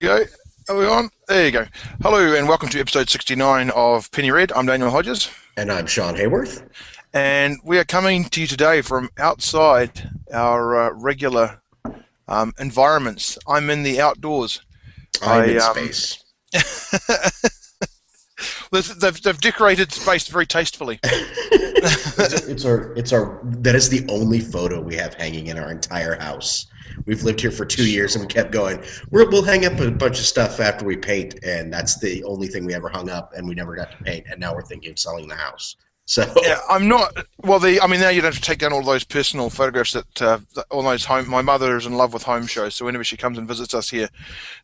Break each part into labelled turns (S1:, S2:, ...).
S1: Go. Are we on? There you go. Hello and welcome to episode 69 of Penny Red. I'm Daniel Hodges.
S2: And I'm Shaun Hayworth.
S1: And we are coming to you today from outside our regular environments. I'm in the outdoors.
S2: I'm in space.
S1: They've decorated space very tastefully.
S2: That is the only photo we have hanging in our entire house. We've lived here for 2 years and we kept going, we'll hang up a bunch of stuff after we paint, and that's the only thing we ever hung up, and we never got to paint, and now we're thinking of selling the house. So
S1: yeah, I'm not. Well, now you'd have to take down all those personal photographs that all those home. My mother is in love with home shows, so whenever she comes and visits us here,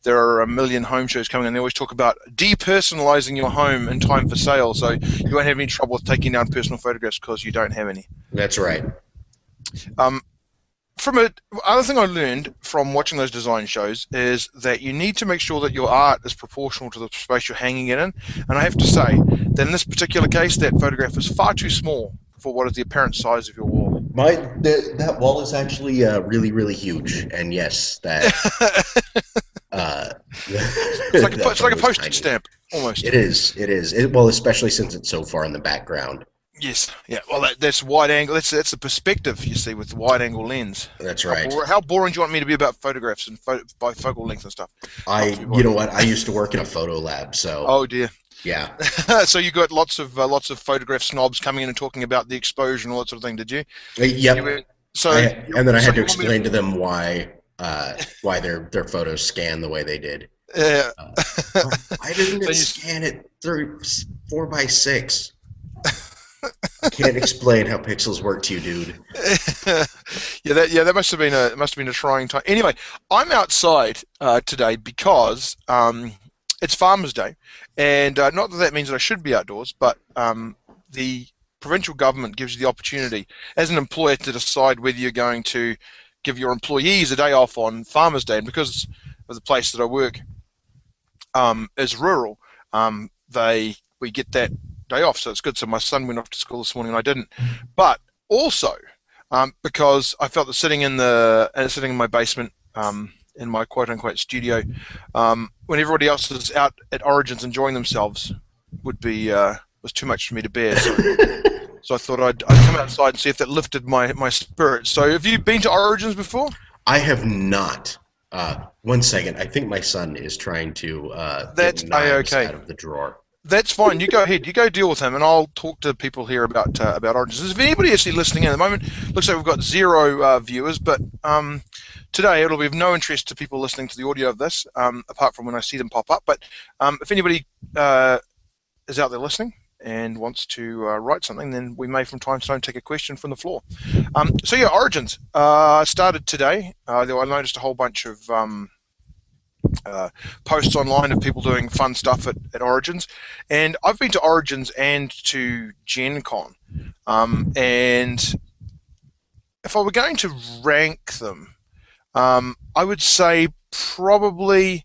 S1: there are a million home shows coming, and they always talk about depersonalizing your home in time for sale. So you won't have any trouble with taking down personal photographs because you don't have any.
S2: That's right.
S1: Other thing I learned from watching those design shows is that you need to make sure that your art is proportional to the space you're hanging it in. And I have to say that in this particular case, that photograph is far too small for what is the apparent size of your wall.
S2: That wall is actually really, really huge. And yes, that
S1: it's like a postage stamp almost.
S2: It is. Well, especially since it's so far in the background.
S1: Yes, yeah. Well, that's wide angle. That's the perspective you see with the wide angle lens.
S2: That's right.
S1: How boring do you want me to be about photographs and by focal length and stuff?
S2: You know what? I used to work in a photo lab, so.
S1: Oh dear.
S2: Yeah.
S1: So you got lots of photograph snobs coming in and talking about the exposure and all that sort of thing, did you?
S2: Yep. And then I had to explain to them why their photos scan the way they did.
S1: Yeah.
S2: Why didn't it scan it through 4x6? I can't explain how pixels work to you, dude.
S1: That must have been a trying time. Anyway, I'm outside today because it's Farmers' Day, and not that means that I should be outdoors, but the provincial government gives you the opportunity as an employer to decide whether you're going to give your employees a day off on Farmers' Day, and because of the place that I work is rural, we get that day off, so it's good. So my son went off to school this morning and I didn't, but also because I felt that sitting in my basement in my quote-unquote studio when everybody else is out at Origins enjoying themselves was too much for me to bear, so I thought I'd come outside and see if that lifted my spirits. So have you been to Origins before?
S2: I have not. 1 second, I think my son is trying to
S1: that's
S2: get knives
S1: okay
S2: out of the drawer.
S1: That's fine. You go ahead. You go deal with him, and I'll talk to people here about Origins. If anybody actually listening in at the moment, looks like we've got 0 viewers, but today it'll be of no interest to people listening to the audio of this, apart from when I see them pop up. But if anybody is out there listening and wants to write something, then we may from time to time take a question from the floor. So yeah, Origins started today. I noticed a whole bunch of posts online of people doing fun stuff at Origins, and I've been to Origins and to Gen Con, and if I were going to rank them, I would say probably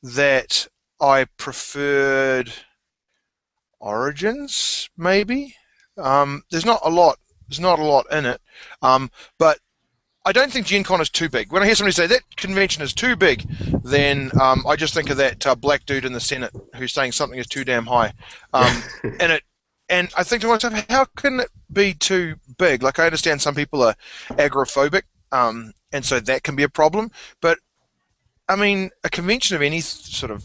S1: that I preferred Origins, maybe. There's not a lot in it, but I don't think Gen Con is too big. When I hear somebody say that convention is too big, then I just think of that black dude in the Senate who's saying something is too damn high. And I think to myself, how can it be too big? Like, I understand some people are agoraphobic, and so that can be a problem. But, I mean, a convention of any sort of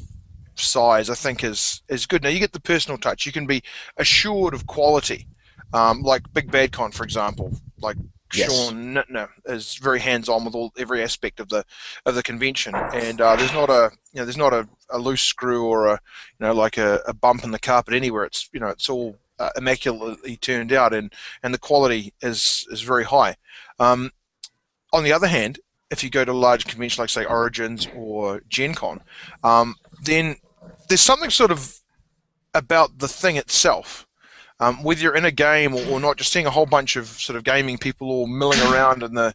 S1: size, I think, is good. Now, you get the personal touch. You can be assured of quality, like Big Bad Con, for example. Like,
S2: Yes.
S1: Shaun is very hands-on with every aspect of the convention, and there's not a loose screw or a bump in the carpet anywhere. It's all immaculately turned out, and the quality is very high. On the other hand, if you go to a large convention like, say, Origins or Gen Con, then there's something sort of about the thing itself. Whether you're in a game or not, just seeing a whole bunch of sort of gaming people all milling around in the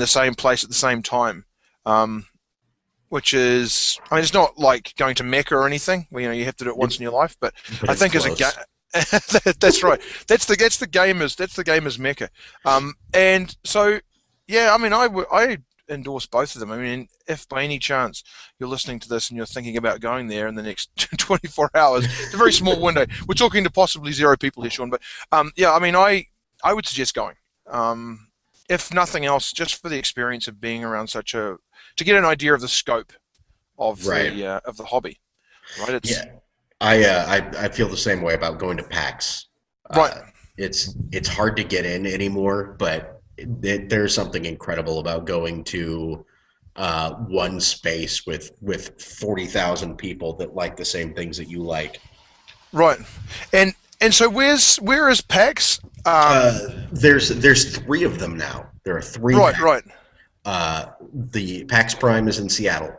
S1: same place at the same time, which is, I mean, it's not like going to Mecca or anything. Where, you have to do it once in your life, but I think as a game, that's right. That's the gamer's Mecca. And so, yeah, I mean, I endorse both of them. I mean, if by any chance you're listening to this and you're thinking about going there in the next 24 hours, it's a very small window. We're talking to possibly 0 people here, Shaun, but yeah, I mean, I would suggest going. If nothing else, just for the experience of being around to get an idea of the scope
S2: Right.
S1: of the hobby, right?
S2: Yeah. I feel the same way about going to PAX.
S1: Right,
S2: It's hard to get in anymore, but there's something incredible about going to one space with 40,000 people that like the same things that you like.
S1: right, and so where is PAX?
S2: There's three of them now. There are three
S1: Right,
S2: PAX.
S1: right,
S2: The PAX Prime is in Seattle.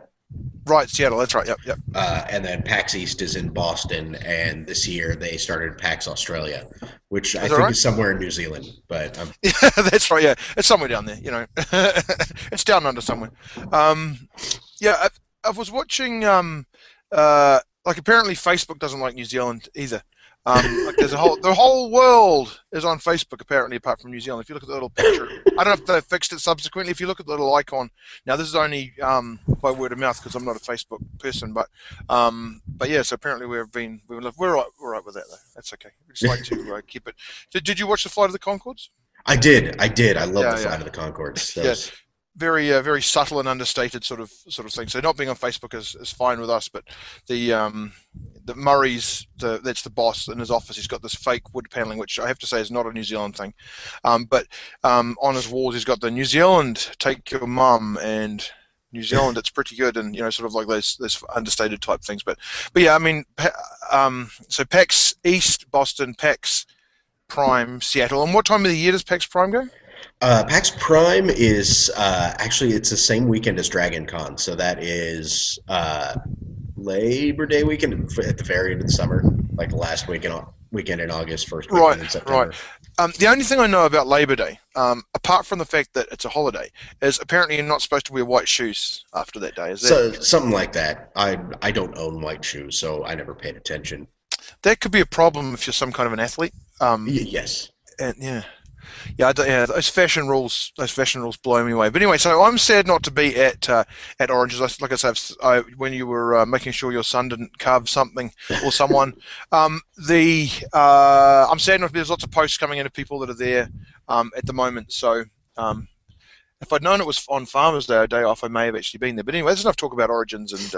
S1: right. Seattle. That's right. Yep, yep.
S2: And then PAX East is in Boston, and this year they started PAX Australia, which I
S1: Is that
S2: think
S1: right?
S2: is somewhere in New Zealand. But
S1: Yeah, that's right. Yeah, it's somewhere down there. You know, it's down under somewhere. Yeah, I was watching. Like apparently Facebook doesn't like New Zealand either. Like there's the whole world is on Facebook apparently, apart from New Zealand. If you look at the little picture, I don't know if they fixed it subsequently. If you look at the little icon, now this is only by word of mouth because I'm not a Facebook person, but yeah. So apparently we're all right with that though. That's okay. We just like to keep it. Did you watch the Flight of the Conchords?
S2: I did. I love
S1: Yeah,
S2: the
S1: yeah,
S2: Flight of the Conchords.
S1: yeah.
S2: Those,
S1: Very subtle and understated sort of thing. So not being on Facebook is fine with us, but the Murray's that's the boss in his office. He's got this fake wood paneling, which I have to say is not a New Zealand thing. But on his walls, he's got the New Zealand, take your mum, and New Zealand, it's pretty good, and sort of like those understated type things. But yeah, I mean, so PAX East, Boston, PAX Prime, Seattle. And what time of the year does PAX Prime go?
S2: PAX Prime is actually it's the same weekend as Dragon Con, so that is Labor Day weekend at the very end of the summer, like the last weekend in August, first
S1: Right,
S2: weekend in
S1: right.
S2: September.
S1: The only thing I know about Labor Day, apart from the fact that it's a holiday, is apparently you're not supposed to wear white shoes after that day. Is that
S2: So something like that. I don't own white shoes, so I never paid attention.
S1: that could be a problem if you're some kind of an athlete?
S2: Yes.
S1: And yeah. Yeah, yeah, those fashion rules blow me away. But anyway, so I'm sad not to be at Oranges. Like I said, when you were making sure your son didn't carve something or someone, I'm sad not to be. There's lots of posts coming in of people that are there at the moment. So if I'd known it was on Farmers Day, a day off, I may have actually been there. But anyway, there's enough talk about Origins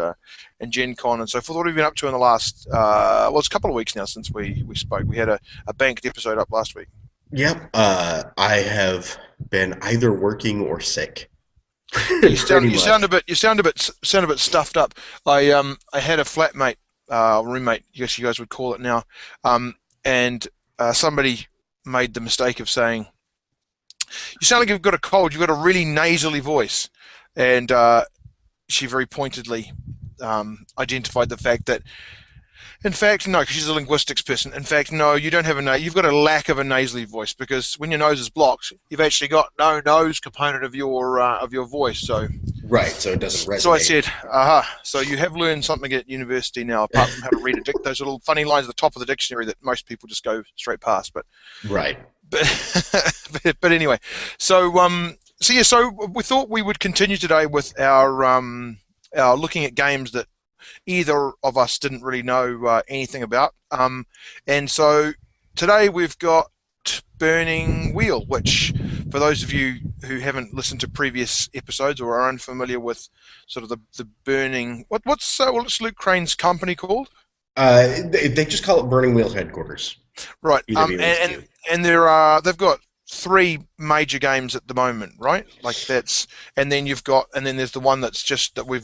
S1: and Gen Con and so forth. What have you been up to in the last? Well, it's a couple of weeks now since we spoke. We had a banked episode up last week.
S2: Yep. I have been either working or sick.
S1: You
S2: Pretty
S1: sound you
S2: much.
S1: sound a bit stuffed up. I had a flatmate, roommate, I guess you guys would call it now, and somebody made the mistake of saying, "You sound like you've got a cold. You've got a really nasally voice," and she very pointedly identified the fact that, in fact, no, because she's a linguistics person. In fact, no, you don't have you've got a lack of a nasally voice because when your nose is blocked, you've actually got no nose component of your voice.
S2: Right, so it doesn't
S1: So I
S2: resonate.
S1: said, aha, so you have learned something at university now, apart from how to read those little funny lines at the top of the dictionary that most people just go straight past.
S2: Right.
S1: But anyway, so we thought we would continue today with our looking at games that either of us didn't really know anything about. And so today we've got Burning Wheel, which for those of you who haven't listened to previous episodes or are unfamiliar with sort of the Burning, what's Luke Crane's company called?
S2: They just call it Burning Wheel headquarters.
S1: Right.
S2: BWHQ.
S1: And they've got three major games at the moment, right? Like and then there's the one that's just that we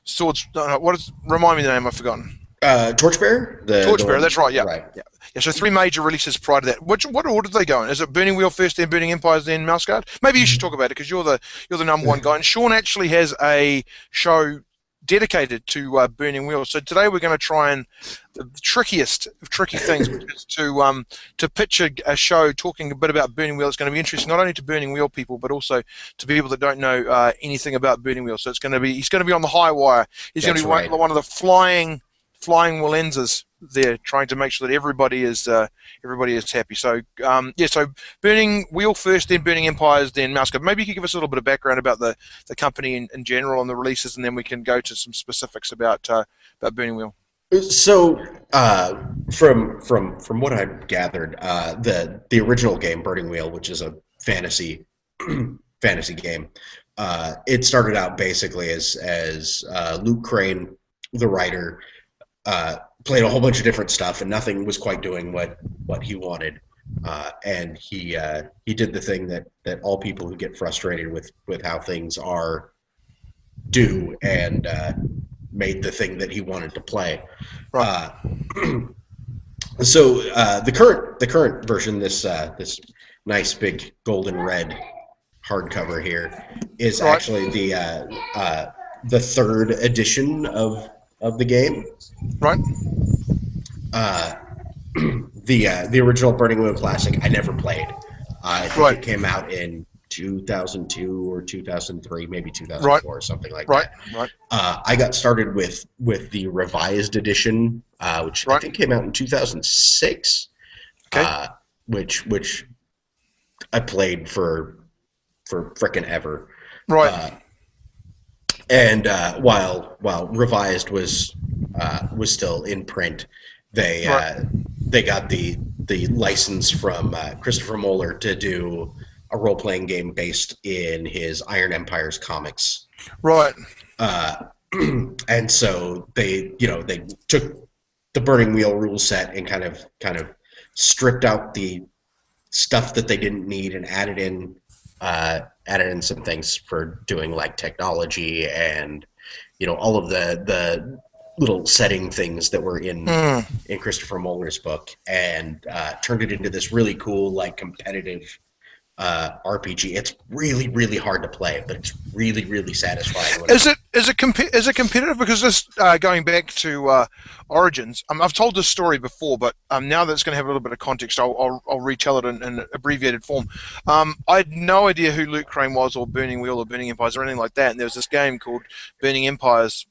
S1: swords. No, remind me the name? I've forgotten.
S2: Torchbearer. The
S1: Torchbearer. That's right. Yeah.
S2: right.
S1: Yeah. Yeah. So three major releases prior to that. What order do they go in? Is it Burning Wheel first, then Burning Empires, then Mouse Guard? Maybe you should talk about it because you're the number one guy. And Shaun actually has a show dedicated to Burning Wheel. So today we're going to try and the trickiest of tricky things, which is to pitch a show talking a bit about Burning Wheel. It's going to be interesting not only to Burning Wheel people, but also to people that don't know anything about Burning Wheel. So he's going to be on the high wire. He's going to
S2: That's
S1: be
S2: right.
S1: one of the flying Wallensers there, trying to make sure that everybody is happy. So yeah, so Burning Wheel first, then Burning Empires, then Mouse Code. Maybe you could give us a little bit of background about the company in general and the releases, and then we can go to some specifics about Burning Wheel.
S2: So, from what I've gathered, the original game, Burning Wheel, which is a fantasy fantasy game, it started out basically as Luke Crane, the writer, played a whole bunch of different stuff, and nothing was quite doing what he wanted. And he did the thing that all people who get frustrated with how things are do, and made the thing that he wanted to play.
S1: Right.
S2: So the current version, this nice big golden red hardcover here, is
S1: Right.
S2: actually the third edition of the game.
S1: Right.
S2: The original Burning Wheel Classic I never played. I think
S1: Right.
S2: it came out in 2002 or 2003, maybe
S1: Right.
S2: 2004 or something like
S1: Right.
S2: that.
S1: Right.
S2: I got started with the revised edition, which I
S1: Right.
S2: think came out in 2006.
S1: Okay.
S2: Which I played for frickin' ever.
S1: Right.
S2: And while revised was still in print, they
S1: Right.
S2: they got the license from Christopher Moeller to do a role playing game based in his Iron Empires comics.
S1: Right.
S2: And so they took the Burning Wheel rule set and kind of stripped out the stuff that they didn't need and added in some things for doing like technology and all of the little setting things that were in Christopher Moller's book, and turned it into this really cool like competitive RPG. It's really, really hard to play, but it's really, really satisfying.
S1: Is it competitive? Because this going back to Origins, I've told this story before, but now that it's going to have a little bit of context, I'll retell it in abbreviated form. I had no idea who Luke Crane was, or Burning Wheel, or Burning Empires, or anything like that. And there was this game called Burning Empires.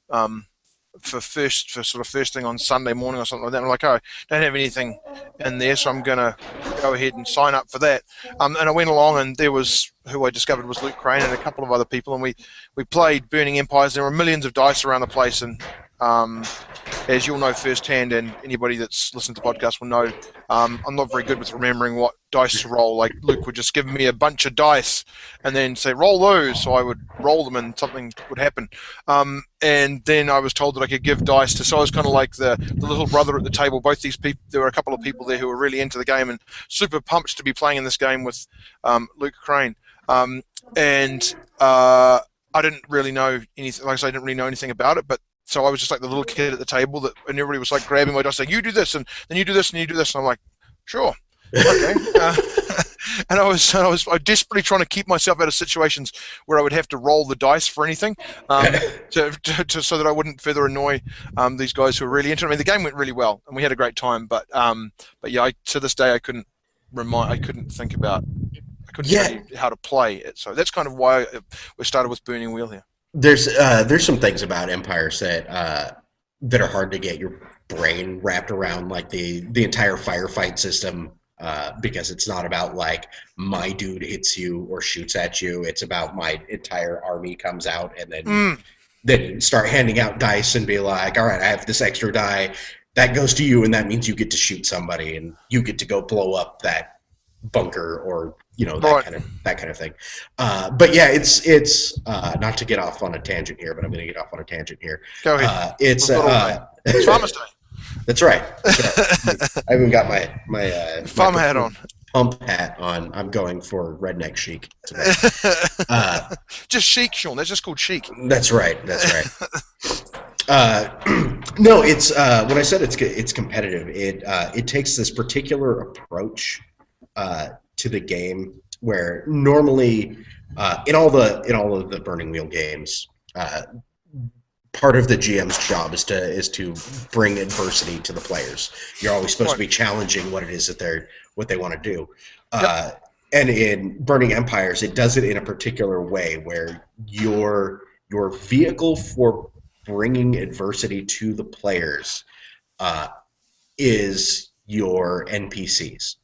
S1: For sort of first thing on Sunday morning or something like that. I'm like, oh, I don't have anything in there, so I'm gonna go ahead and sign up for that. And I went along, and there was who I discovered was Luke Crane and a couple of other people, and we played Burning Empires. There were millions of dice around the place, and as you'll know firsthand, and anybody that's listened to the podcast will know, I'm not very good with remembering what dice to roll. Like Luke would just give me a bunch of dice and then say, roll those. So I would roll them and something would happen. And then I was told that I could give dice to, so I was kind of like the little brother at the table. Both these people, there were a couple of people there who were really into the game and super pumped to be playing in this game with Luke Crane. And I didn't really know anything, like I said, I didn't really know anything about it, but so I was just like the little kid at the table and everybody was like grabbing my dice, saying, "You do this, and then you do this, and you do this," and I'm like, "Sure, okay." And I was desperately trying to keep myself out of situations where I would have to roll the dice for anything, so that I wouldn't further annoy these guys who were really into it. I mean, the game went really well, and we had a great time, but yeah, to this day I couldn't think about. I couldn't tell you how to play it, so that's kind of why we started with Burning Wheel here.
S2: There's some things about Empires that are hard to get your brain wrapped around, like the entire firefight system, because it's not about like my dude hits you or shoots at you. It's about my entire army comes out and then start handing out dice and be like, all right, I have this extra die that goes to you, and that means you get to shoot somebody and you get to go blow up that bunker or that kind of thing. But yeah, it's not to get off on a tangent here, but I'm going to get off on a tangent here.
S1: Go ahead.
S2: It's
S1: Farmer's Day.
S2: That's right. I even got my
S1: farmer hat on.
S2: Pump hat on. I'm going for redneck chic today.
S1: Just chic, Sean. That's just called chic.
S2: That's right. No, it's when I said it's competitive. It takes this particular approach to the game where normally in all of the Burning Wheel games, part of the GM's job is to bring adversity to the players. You're always supposed to be challenging what it is that what they want to do. And in Burning Empires, it does it in a particular way where your vehicle for bringing adversity to the players is your NPCs.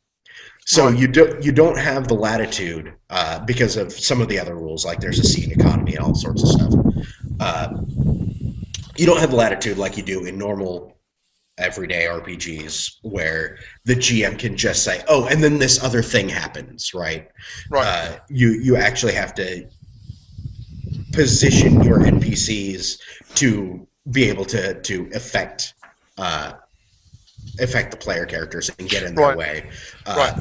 S2: So
S1: Right.
S2: you don't have the latitude because of some of the other rules, like there's a seed economy and all sorts of stuff. Uh, you don't have the latitude like you do in normal everyday RPGs, where the GM can just say, "Oh, and then this other thing happens," right?
S1: Right.
S2: You actually have to position your NPCs to be able to uh, affect the player characters and get in their
S1: Right.
S2: way.
S1: Right.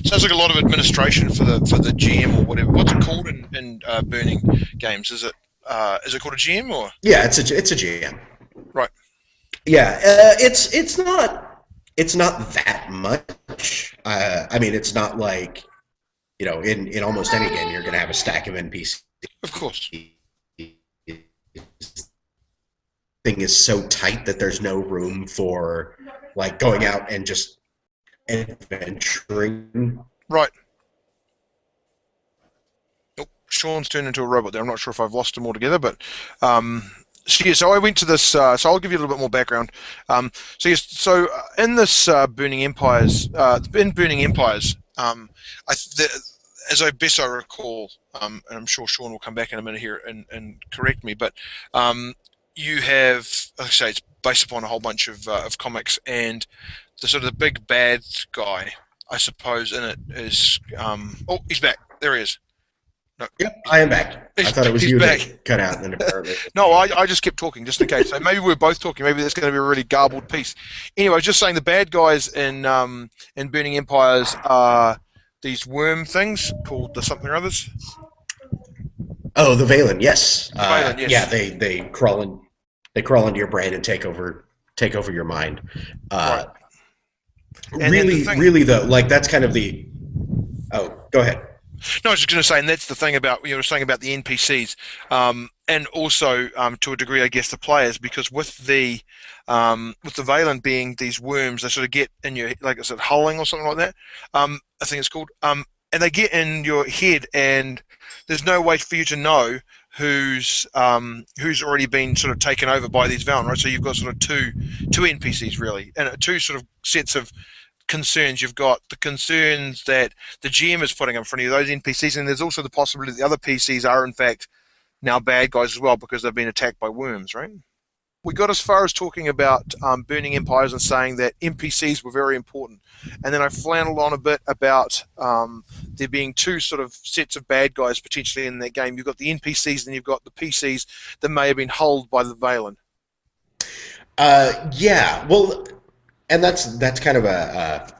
S1: Sounds like a lot of administration for the GM or whatever. What's it called in burning games? Is it called a GM or?
S2: Yeah, it's a GM.
S1: Right.
S2: Yeah, it's not that much. I mean, it's not like in almost any game you're going to have a stack of NPCs.
S1: Of course.
S2: Thing is so tight that there's no room for like going out and just adventuring.
S1: Right. Oh, Sean's turned into a robot there. I'm not sure if I've lost him altogether, but so I went to this. So I'll give you a little bit more background. In this Burning Empires, as I best I recall, and I'm sure Sean will come back in a minute here and correct me, but you have, like I say, it's based upon a whole bunch of comics, and the sort of the big bad guy, I suppose, in it is. Oh, he's back. There he is. No,
S2: Yep, I am back. I thought it was
S1: he's
S2: you
S1: back.
S2: that cut out, and apparently.
S1: No, I just kept talking just in case. So maybe we're both talking. Maybe that's going to be a really garbled piece. Anyway, I was just saying the bad guys in Burning Empires are these worm things called the something or others.
S2: Oh, the Valen, yes.
S1: The Valen, yes.
S2: Yeah, they crawl into your brain and take over your mind.
S1: Right.
S2: Really though, like that's kind of the. Oh, go ahead.
S1: No, I was just going to say, and that's the thing about you were saying about the NPCs, and also to a degree, I guess, the players, because with the Valen being these worms, they sort of get in your, like I said, hulling or something like that. I think it's called, and they get in your head, and there's no way for you to know who's already been sort of taken over by these Valen, right? So you've got sort of two NPCs really, and two sort of sets of concerns. You've got the concerns that the GM is putting in front of you, those NPCs, and there's also the possibility that the other PCs are in fact now bad guys as well because they've been attacked by worms, right? We got as far as talking about burning empires and saying that NPCs were very important, and then I flanneled on a bit about there being two sort of sets of bad guys potentially in that game. You've got the NPCs and you've got the PCs that may have been hulled by the Valen.
S2: Yeah, well, and that's kind of a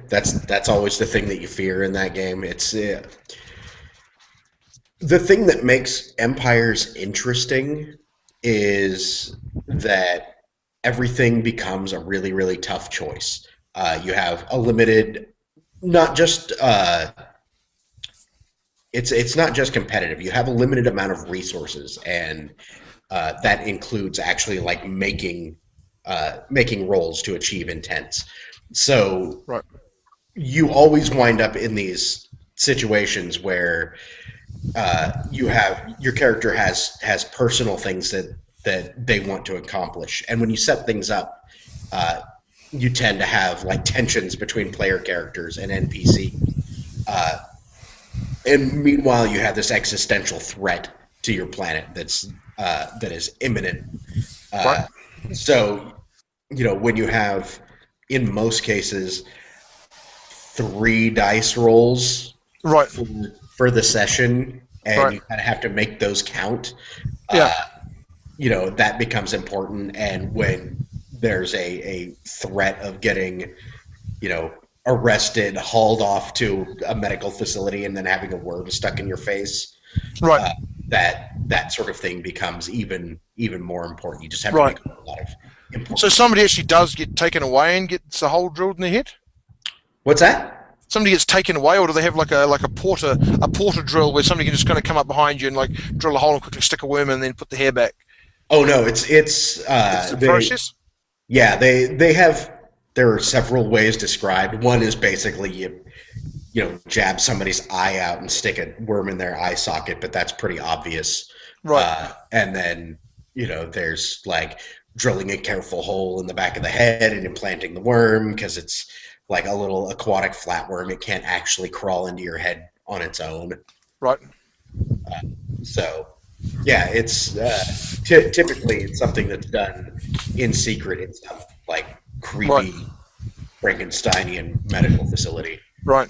S2: that's always the thing that you fear in that game. It's the thing that makes Empires interesting is that everything becomes a really really tough choice. You have a limited, not just it's not just competitive. You have a limited amount of resources, and that includes actually like making rolls to achieve intents. So
S1: Right.
S2: you always wind up in these situations where your character has personal things that they want to accomplish, and when you set things up, you tend to have like tensions between player characters and NPC. And meanwhile, you have this existential threat to your planet that is imminent.
S1: Right.
S2: So, when you have, in most cases, 3 dice rolls
S1: Right.
S2: for the session, and
S1: Right.
S2: you kind of have to make those count,
S1: Yeah.
S2: that becomes important. And when there's a threat of getting, arrested, hauled off to a medical facility, and then having a worm stuck in your face,
S1: Right.
S2: that sort of thing becomes even more important. You just have
S1: Right.
S2: to make a lot of important.
S1: So somebody actually does get taken away and gets a hole drilled in their head?
S2: What's that?
S1: Somebody gets taken away, or do they have like a porter drill where somebody can just kind of come up behind you and like drill a hole and quickly stick a worm in and then put the hair back?
S2: Oh no, it's
S1: It's the process.
S2: yeah, they have. There are several ways described. One is basically you jab somebody's eye out and stick a worm in their eye socket, but that's pretty obvious.
S1: Right.
S2: And then there's like drilling a careful hole in the back of the head and implanting the worm because it's like a little aquatic flatworm. It can't actually crawl into your head on its own.
S1: Right.
S2: So, yeah, it's typically it's something that's done in secret in some like
S1: Right.
S2: creepy Frankensteinian medical facility.
S1: Right.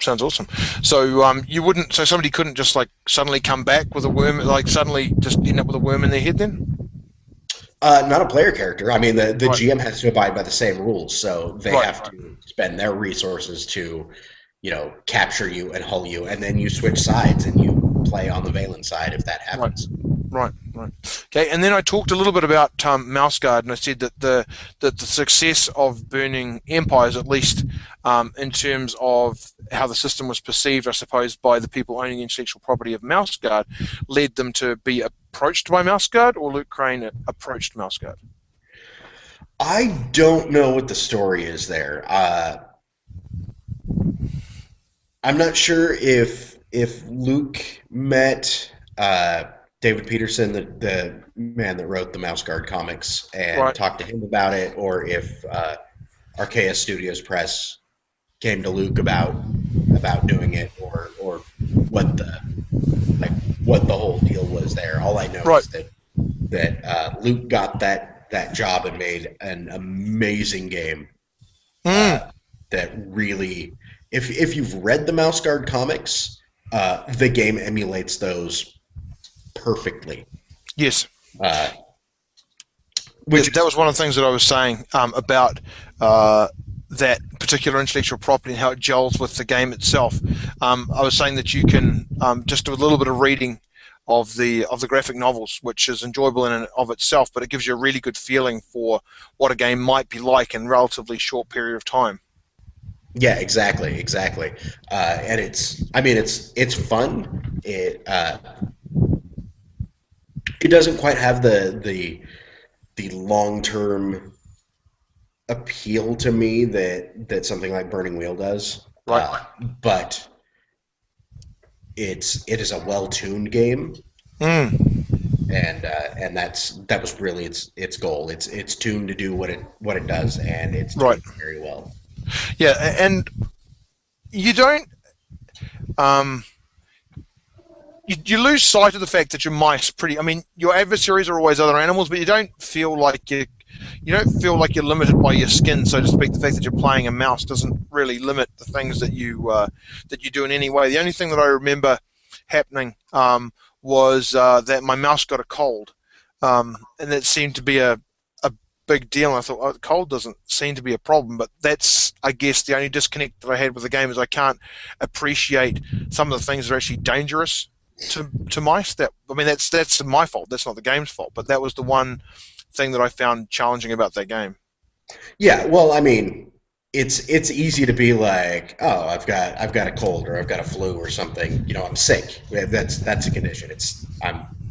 S1: Sounds awesome. So you wouldn't. So somebody couldn't just like suddenly come back with a worm, like suddenly just end up with a worm in their head, then?
S2: Not a player character. I mean, the
S1: Right.
S2: GM has to abide by the same rules, so they
S1: Right.
S2: have
S1: Right.
S2: to spend their resources to, capture you and hull you, and then you switch sides and you play on the Valen side if that
S1: Right.
S2: happens.
S1: Right, right. Okay, and then I talked a little bit about Mouse Guard, and I said that the success of Burning Empires, at least in terms of how the system was perceived, I suppose, by the people owning intellectual property of Mouse Guard, led them to be approached by Mouse Guard, or Luke Crane approached Mouse Guard.
S2: I don't know what the story is there. I'm not sure if Luke met David Peterson, the man that wrote the Mouse Guard comics, and
S1: Right,
S2: talked to him about it, or if Archaea Studios Press came to Luke about doing it, or what the like what the whole deal was there. All I know
S1: right.
S2: is that Luke got that job and made an amazing game
S1: Mm,
S2: that really, if you've read the Mouse Guard comics, the game emulates those perfectly.
S1: yes.
S2: Uh,
S1: Yeah,
S2: which
S1: that
S2: is
S1: was one of the things that I was saying about that particular intellectual property and how it gels with the game itself. I was saying that you can just do a little bit of reading of the graphic novels, which is enjoyable in and of itself, but it gives you a really good feeling for what a game might be like in a relatively short period of time.
S2: yeah, exactly. And I mean, it's fun. It doesn't quite have the long term appeal to me that something like Burning Wheel does.
S1: Right,
S2: But it is a well tuned game,
S1: mm,
S2: and that was really its goal. It's tuned to do what it does, and it's doing
S1: right.
S2: it very well.
S1: Yeah, and you don't. Um, you lose sight of the fact that your mice pretty. I mean, your adversaries are always other animals, but you don't feel like you're limited by your skin, so to speak. The fact that you're playing a mouse doesn't really limit the things that you do in any way. The only thing that I remember happening was that my mouse got a cold, and that seemed to be a big deal. And I thought, oh, the cold doesn't seem to be a problem, but that's, I guess, the only disconnect that I had with the game is I can't appreciate some of the things that are actually dangerous to mice. That, I mean, that's my fault. That's not the game's fault. But that was the one thing that I found challenging about that game.
S2: Yeah, well, I mean, it's easy to be like, oh, I've got a cold or I've got a flu or something. I'm sick. Yeah, that's a condition.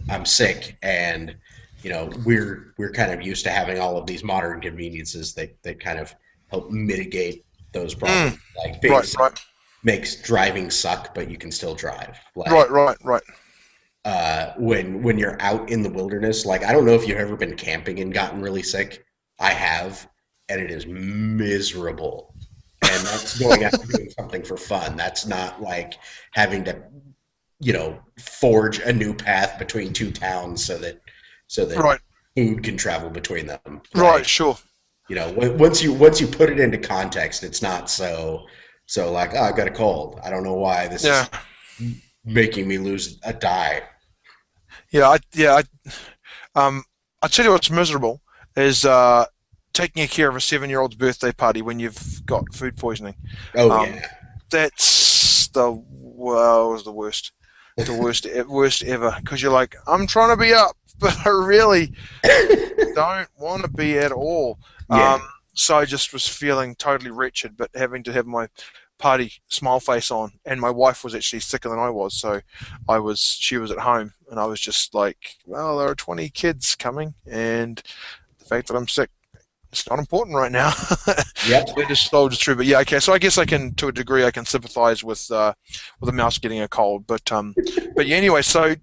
S2: I'm sick, and we're kind of used to having all of these modern conveniences that kind of help mitigate those
S1: Mm,
S2: problems. Like being
S1: right,
S2: sick
S1: right,
S2: makes driving suck, but you can still drive.
S1: right,
S2: Like
S1: right, right.
S2: when you're out in the wilderness, like I don't know if you've ever been camping and gotten really sick. I have, and it is miserable. And that's going out and doing something for fun. That's not like having to, forge a new path between two towns so that
S1: Right,
S2: food can travel between them.
S1: right,
S2: Like,
S1: sure.
S2: once you put it into context, it's not so like, oh, I got a cold. I don't know why this
S1: Yeah,
S2: is making me lose a die.
S1: yeah. I tell you what's miserable is taking care of a 7-year-old's birthday party when you've got food poisoning.
S2: Oh
S1: Um,
S2: yeah.
S1: that's was the worst ever because you're like, I'm trying to be up, but I really don't want to be at all.
S2: Yeah.
S1: So I just was feeling totally wretched, but having to have my party smile face on, and my wife was actually sicker than I was, so she was at home, and I was just like, well, there are 20 kids coming, and the fact that I'm sick, it's not important right now.
S2: Yep.
S1: So it just soldiered through. But yeah, okay. So I guess to a degree, I can sympathise with a mouse getting a cold. But yeah, anyway. So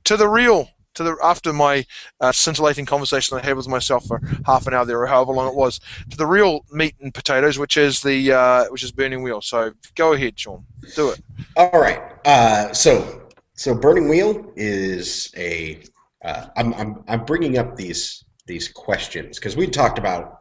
S1: after my scintillating conversation I had with myself for half an hour there, or however long it was, to the real meat and potatoes, which is Burning Wheel. So go ahead, Sean, do it.
S2: All right. So Burning Wheel is a. I'm bringing up these questions because we talked about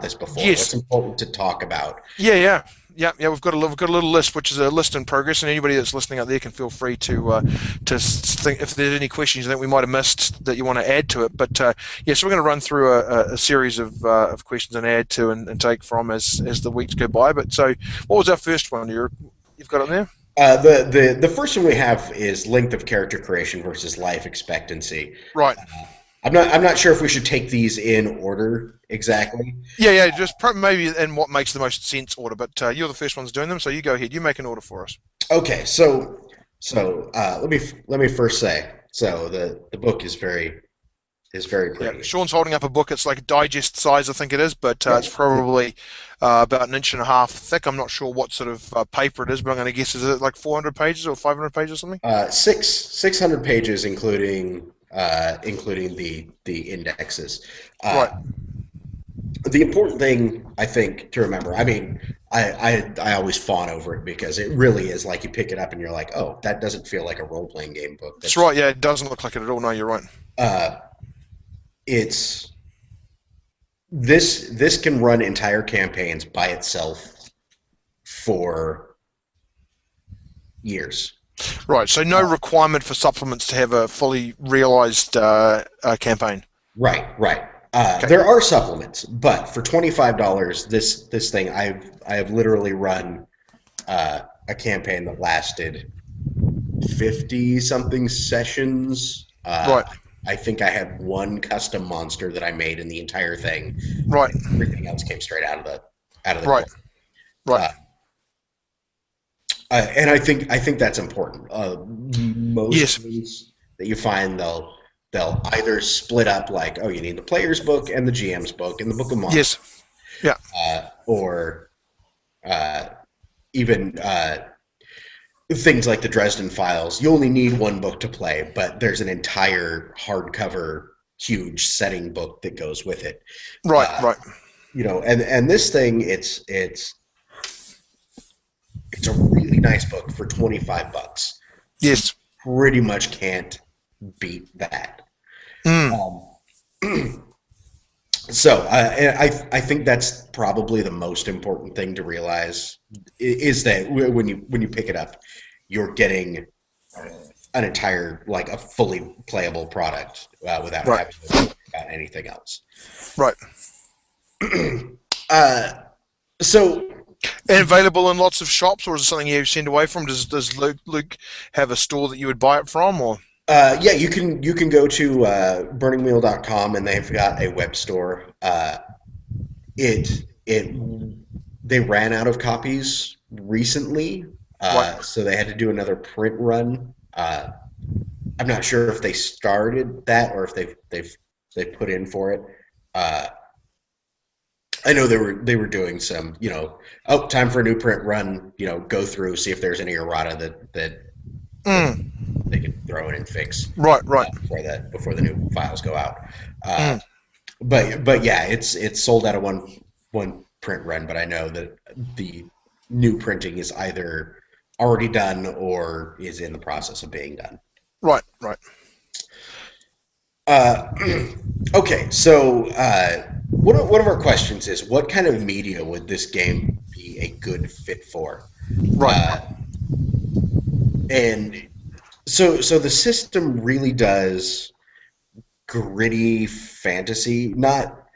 S2: this before. What's
S1: Yes.
S2: important to talk about?
S1: Yeah. We've got a little list, which is a list in progress, and anybody that's listening out there can feel free to think if there's any questions you think we might have missed that you want to add to it. But so we're going to run through a series of questions and add to and take from as the weeks go by. But so, what was our first one? You've got it there.
S2: The first one we have is length of character creation versus life expectancy.
S1: Right.
S2: I'm not sure if we should take these in order exactly.
S1: Yeah. Just maybe in what makes the most sense order. But you're the first ones doing them, so you go ahead. You make an order for us.
S2: Okay, so let me first say, so the book is very
S1: Yeah,
S2: pretty.
S1: Sean's holding up a book. It's like digest size, I think it is, but it's probably about an inch and a half thick. I'm not sure what sort of paper it is, but I'm going to guess is it like 400 pages or 500 pages or something?
S2: 600 pages, including the indexes.
S1: Right.
S2: The important thing I think to remember, I mean, I always fawn over it because it really is like you pick it up and you're like, oh, that doesn't feel like a role playing game book.
S1: That's right. Yeah, it doesn't look like it at all. No, you're right.
S2: Uh, it's this can run entire campaigns by itself for years.
S1: Right. So no requirement for supplements to have a fully realized campaign.
S2: Right.
S1: Okay.
S2: There are supplements, but for $25, this thing I have literally run a campaign that lasted 50 something sessions.
S1: Right.
S2: I think I had one custom monster that I made in the entire thing.
S1: Right.
S2: Everything else came straight out of the
S1: Right.
S2: book.
S1: Right.
S2: And I think that's important. Most
S1: Yes.
S2: things that you find they'll either split up like, oh, you need the player's book and the GM's book and the book of monsters.
S1: Yes. Yeah.
S2: Or even things like the Dresden Files. You only need one book to play, but there's an entire hardcover, huge setting book that goes with it.
S1: Right. Right.
S2: You know, and this thing, it's a really nice book for $25.
S1: Yes.
S2: Pretty much can't beat that. So I think that's probably the most important thing to realize is that when you pick it up, you're getting an entire, like, a fully playable product without
S1: Right.
S2: having to think about anything else.
S1: Right.
S2: So
S1: And available in lots of shops, or is it something you send away from? Does Luke have a store that you would buy it from, or?
S2: yeah, you can go to burningwheel.com and they've got a web store. They ran out of copies recently, so they had to do another print run. I'm not sure if they started that or if they put in for it. I know they were doing some, time for a new print run. Go through, see if there's any errata that they can throw in and fix.
S1: Right.
S2: Before the new files go out. But yeah, it's sold out of one print run. But I know that the new printing is either already done or is in the process of being done.
S1: Right.
S2: Okay, so one of our questions is, what kind of media would this game be a good fit for?
S1: Right.
S2: And so the system really does gritty fantasy. Not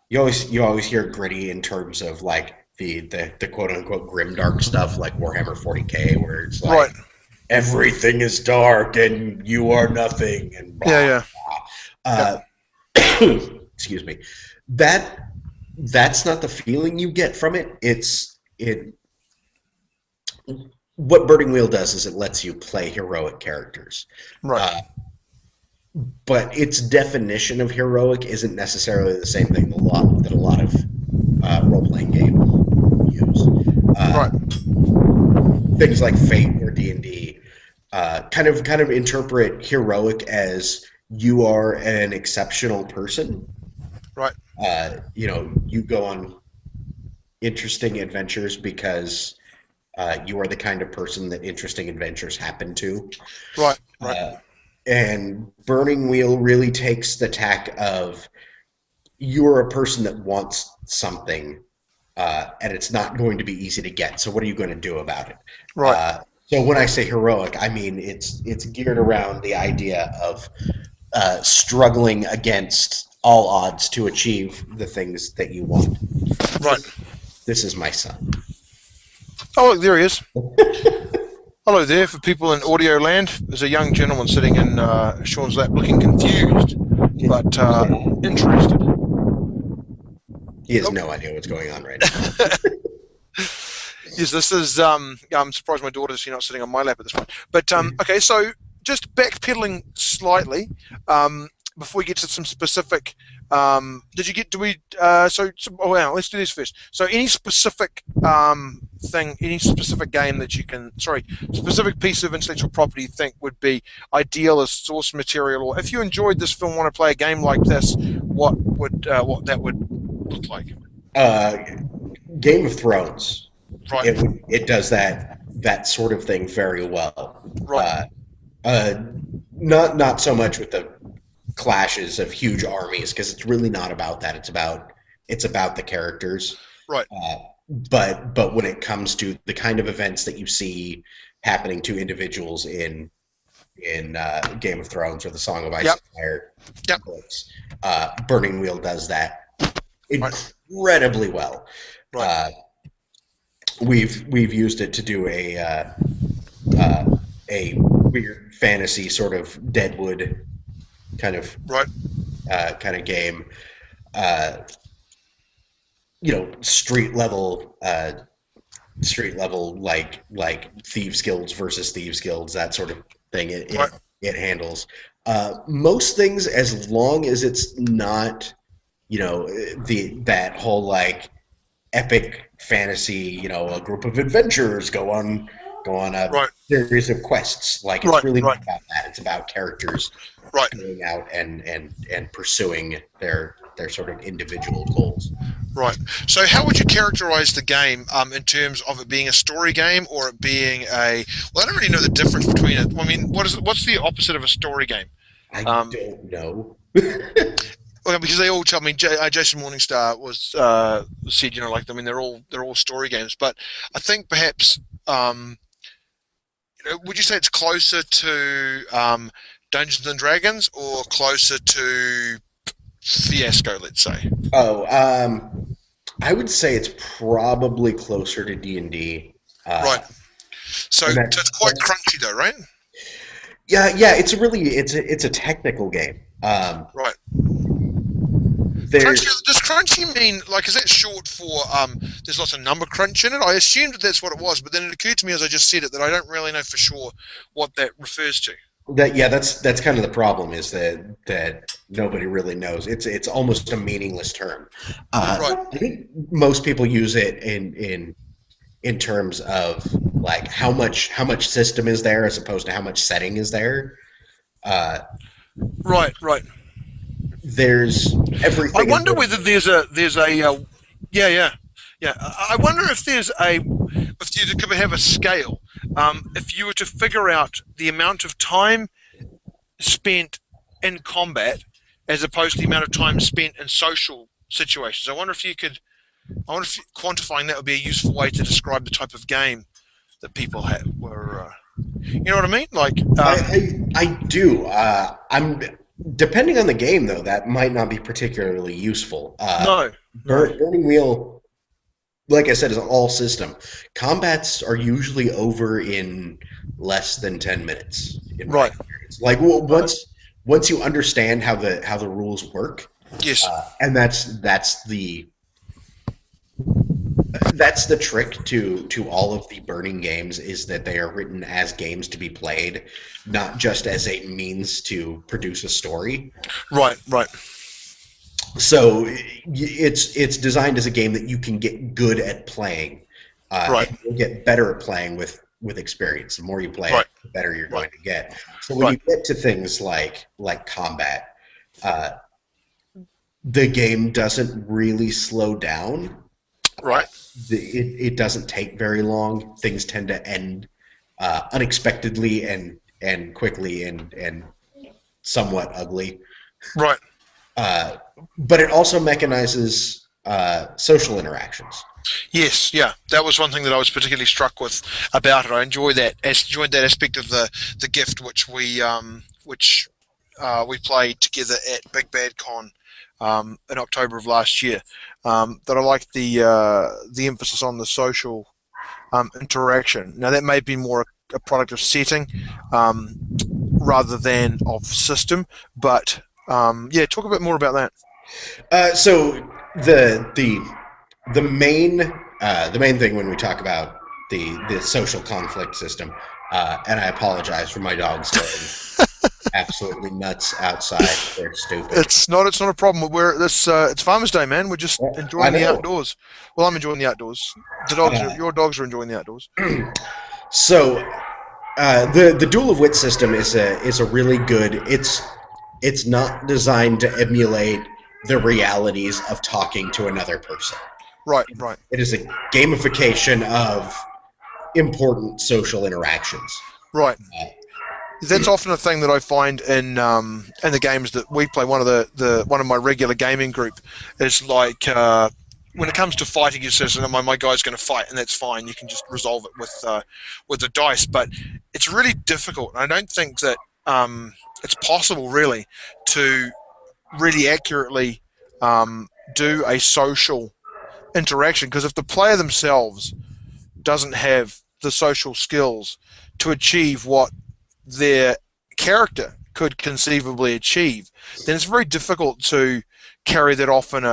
S2: you always hear gritty in terms of like the quote unquote grimdark stuff like Warhammer 40K, where it's like everything is dark and you are nothing and blah, blah. Excuse me. That's not the feeling you get from it. What Burning Wheel does is it lets you play heroic characters.
S1: Right.
S2: But its definition of heroic isn't necessarily the same thing that a lot of role-playing games use.
S1: Right.
S2: Things like Fate or D&D, kind of interpret heroic as you are an exceptional person.
S1: Right.
S2: You go on interesting adventures because you are the kind of person that interesting adventures happen to.
S1: Right. Right.
S2: Uh, and Burning Wheel really takes the tack of you're a person that wants something, and it's not going to be easy to get. So what are you going to do about it?
S1: Right.
S2: So when I say heroic, I mean it's geared around the idea of struggling against all odds to achieve the things that you want.
S1: Right.
S2: This is my son.
S1: Oh, look, there he is. Hello there. For people in audio land, there's a young gentleman sitting in Shaun's lap, looking confused but interested.
S2: He has no idea what's going on right now.
S1: Yes, this is. I'm surprised my daughter's not sitting on my lap at this point. But okay, so just backpedaling slightly before we get to some specific. Did you get? Do we? Oh, wow. Let's do this first. So, any specific thing, any specific game that you can, specific piece of intellectual property you think would be ideal as source material, or if you enjoyed this film, want to play a game like this, what that would look like?
S2: Game of Thrones.
S1: Right.
S2: It does that sort of thing very well.
S1: Right.
S2: Not so much with the clashes of huge armies because it's really not about that. It's about the characters.
S1: Right.
S2: But when it comes to the kind of events that you see happening to individuals in Game of Thrones or the Song of Ice and Fire books, Burning Wheel does that incredibly well.
S1: Right.
S2: We've used it to do a weird fantasy sort of Deadwood kind of game. Street level like thieves guilds versus thieves guilds, that sort of thing. It handles most things, as long as it's not that whole like epic fantasy, a group of adventurers go on a series of quests. Like, it's really not about that. It's about characters going out and pursuing their sort of individual goals.
S1: Right. So how would you characterize the game in terms of it being a story game or it being I don't really know the difference between it. I mean, what's the opposite of a story game?
S2: I don't know.
S1: Well, because they all tell me, Jason Morningstar said, they're all story games, but I think perhaps, would you say it's closer to Dungeons and Dragons or closer to Fiasco, let's say?
S2: I would say it's probably closer to D&D.
S1: Right. So it's quite crunchy, though, right?
S2: Yeah. It's a technical game.
S1: Right. Does crunchy mean, is that short for there's lots of number crunch in it? I assumed that's what it was, but then it occurred to me as I just said it that I don't really know for sure what that refers to.
S2: That's kind of the problem, is that nobody really knows. It's almost a meaningless term. I think most people use it in terms of like how much system is there as opposed to how much setting is there.
S1: Right.
S2: There's everything.
S1: I wonder whether there's a yeah. I wonder if you could have a scale. If you were to figure out the amount of time spent in combat as opposed to the amount of time spent in social situations, I wonder if quantifying that would be a useful way to describe the type of game that people were. You know what I mean? Like,
S2: I do. I'm depending on the game, though. That might not be particularly useful.
S1: No.
S2: Burning Wheel, like I said, is an all system. Combats are usually over in less than 10 minutes. In my experience. Like, once you understand how the rules work.
S1: Yes.
S2: And that's the trick to all of the Burning games, is that they are written as games to be played, not just as a means to produce a story.
S1: Right.
S2: So it's designed as a game that you can get good at playing, and you'll get better at playing with with experience. The more you play
S1: Right.
S2: it, the better you're
S1: Right.
S2: going to get. So when
S1: Right.
S2: you get to things like combat, uh, the game doesn't really slow down. Uh,
S1: Right.
S2: it doesn't take very long. Things tend to end unexpectedly and quickly and somewhat ugly.
S1: Right.
S2: Uh, but it also mechanizes social interactions.
S1: Yes, yeah, that was one thing that I was particularly struck with about it. I enjoyed that aspect of the gift which we played together at Big Bad Con in October of last year. That I liked the emphasis on the social interaction. Now that may be more a product of setting um, rather than of system, but yeah, talk a bit more about that.
S2: So the the the main the main thing when we talk about the social conflict system, and I apologize for my dogs going absolutely nuts outside. They're stupid.
S1: It's not a problem. It's Farmers Day, man. We're just
S2: I
S1: enjoying the
S2: know.
S1: outdoors. Well, I'm enjoying the outdoors.
S2: Uh,
S1: Your dogs are enjoying the outdoors.
S2: so the Duel of Wits system is a really good. It's not designed to emulate the realities of talking to another person.
S1: Right, right,
S2: It is a gamification of important social interactions.
S1: right.
S2: Uh,
S1: That's often a thing that I find in the games that we play. One of my regular gaming group is like when it comes to fighting, you says, my guy's going to fight, and that's fine. You can just resolve it with the dice. But it's really difficult. I don't think that it's possible really to really accurately do a social interaction, because if the player themselves doesn't have the social skills to achieve what their character could conceivably achieve, then it's very difficult to carry that off and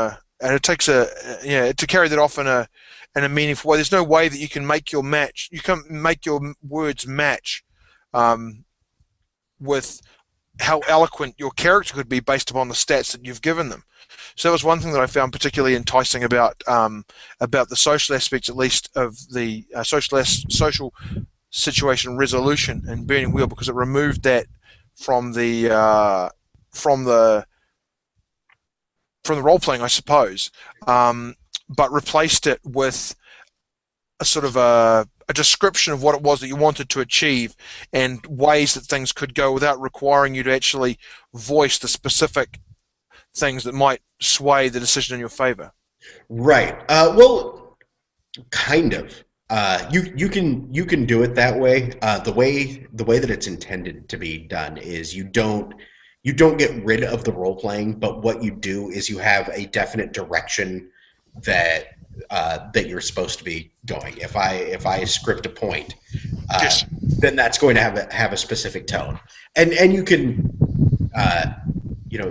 S1: it takes to carry that off in a meaningful way. There's no way that you can make your words match um, with how eloquent your character could be based upon the stats that you've given them. So that was one thing that I found particularly enticing about the social aspects, at least of the social situation resolution in Burning Wheel, because it removed that from the from the from the role playing, I suppose, but replaced it with a sort of a description of what it was that you wanted to achieve and ways that things could go without requiring you to actually voice the specific things that might sway the decision in your favor.
S2: right. Well, kind of. You can do it that way. The way that it's intended to be done is you don't get rid of the role playing, but what you do is you have a definite direction that that you're supposed to be going. If I script a point,
S1: Yes.
S2: then that's going to have a specific tone, and you can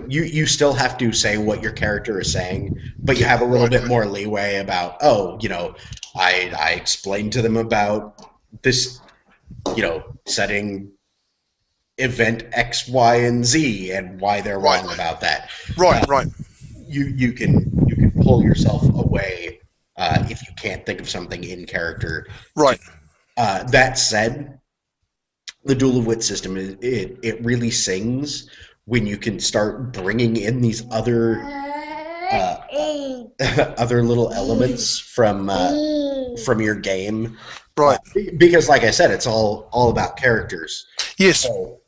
S2: you still have to say what your character is saying, but you have a little
S1: Right.
S2: bit more leeway about, oh, I explained to them about this, setting event X, Y, and Z and why they're
S1: Right.
S2: wrong about that.
S1: Right.
S2: Uh,
S1: Right.
S2: you can pull yourself away if you can't think of something in character.
S1: Right.
S2: That said, the Duel of Wit system it really sings when you can start bringing in these other little elements from your game,
S1: Right.
S2: because like I said, it's all about characters.
S1: Yes.
S2: So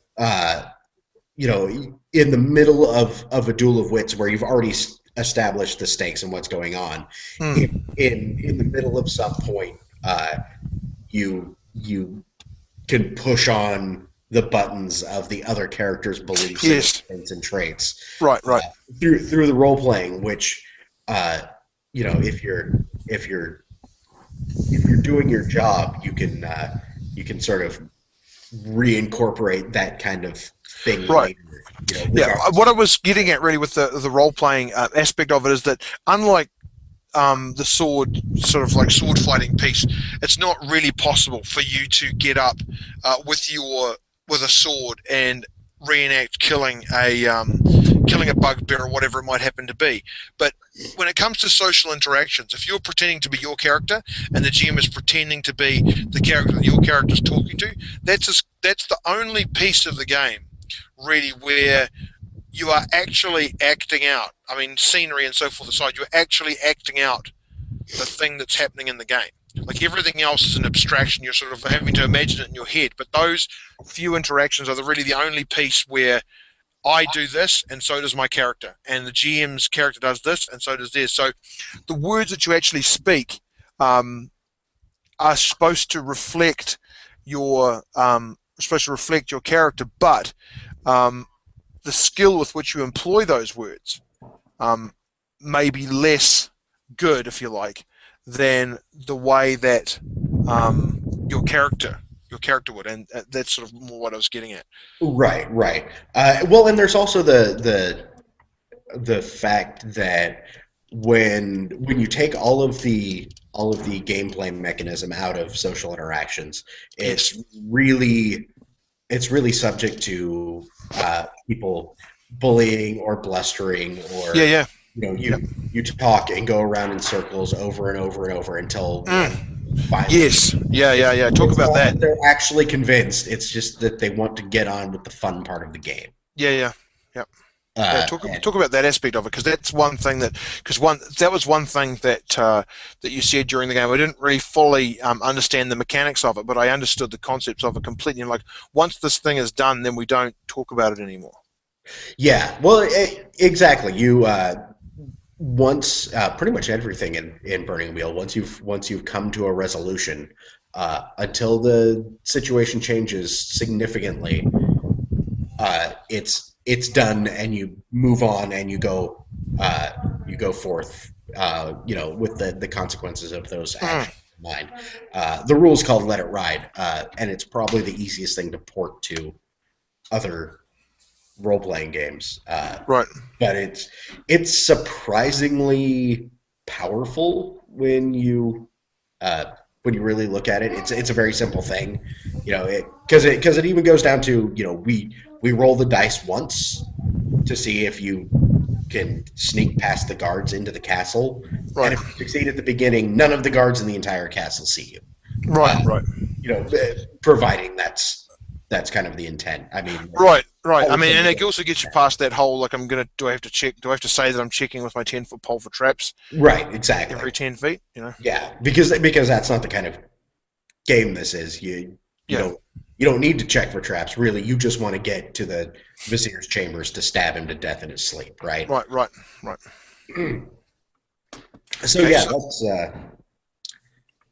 S2: in the middle of a Duel of Wits where you've already established the stakes and what's going on,
S1: Mm.
S2: in the middle of some point, you can push on the buttons of the other character's beliefs
S1: Yes.
S2: and traits
S1: Right. Right.
S2: through the role playing, which if you're doing your job, you can sort of reincorporate that kind of thing
S1: Right.
S2: later.
S1: Yeah.
S2: Regardless.
S1: What I was getting at really with the role playing aspect of it is that unlike the sword sort of like sword fighting piece, it's not really possible for you to get up with a sword and reenact killing a bugbear or whatever it might happen to be. But when it comes to social interactions, if you're pretending to be your character and the GM is pretending to be the character that your character's talking to, that's the only piece of the game really where you are actually acting out. I mean, scenery and so forth aside, you're actually acting out the thing that's happening in the game. Like everything else is an abstraction. You're sort of having to imagine it in your head. But those few interactions are really the only piece where I do this, and so does my character, and the GM's character does this, and so does theirs. So the words that you actually speak are supposed to reflect your character, but the skill with which you employ those words may be less good, if you like, than the way that your character would, and that's sort of more what I was getting at.
S2: Right, right. Well, and there's also the fact that when you take all of the gameplay mechanism out of social interactions,
S1: Yes.
S2: it's really subject to people bullying or blustering, or
S1: Yeah.
S2: you talk and go around in circles over and over and over until finally.
S1: Yes. Yeah. Talk
S2: It's
S1: about
S2: not
S1: that.
S2: they're actually convinced. It's just that they want to get on with the fun part of the game.
S1: Yeah.
S2: Uh,
S1: Talk about that aspect of it, because that's one thing that was one thing that that you said during the game. I didn't really fully understand the mechanics of it, but I understood the concepts of it completely. And like, once this thing is done, then we don't talk about it anymore.
S2: yeah, well, exactly. You once pretty much everything in Burning Wheel. Once you've come to a resolution, until the situation changes significantly, it's done, and you move on, and you go forth, with the consequences of those actions in mind. The rule's called Let It Ride, and it's probably the easiest thing to port to other role-playing games.
S1: Right.
S2: But it's surprisingly powerful when you really look at it. It's a very simple thing, because it even goes down to, we roll the dice once to see if you can sneak past the guards into the castle,
S1: Right.
S2: and if you succeed at the beginning, none of the guards in the entire castle see you.
S1: Right.
S2: Providing that's kind of the intent. I mean,
S1: Right. I mean, and it also gets you past that whole, like, do I have to check? Do I have to say that I'm checking with my 10-foot pole for traps
S2: right, exactly.
S1: every 10 feet?
S2: Yeah, because that's not the kind of game this is. You don't need to check for traps. Really, you just want to get to the vizier's chambers to stab him to death in his sleep, right?
S1: Right.
S2: So
S1: Okay,
S2: yeah,
S1: so-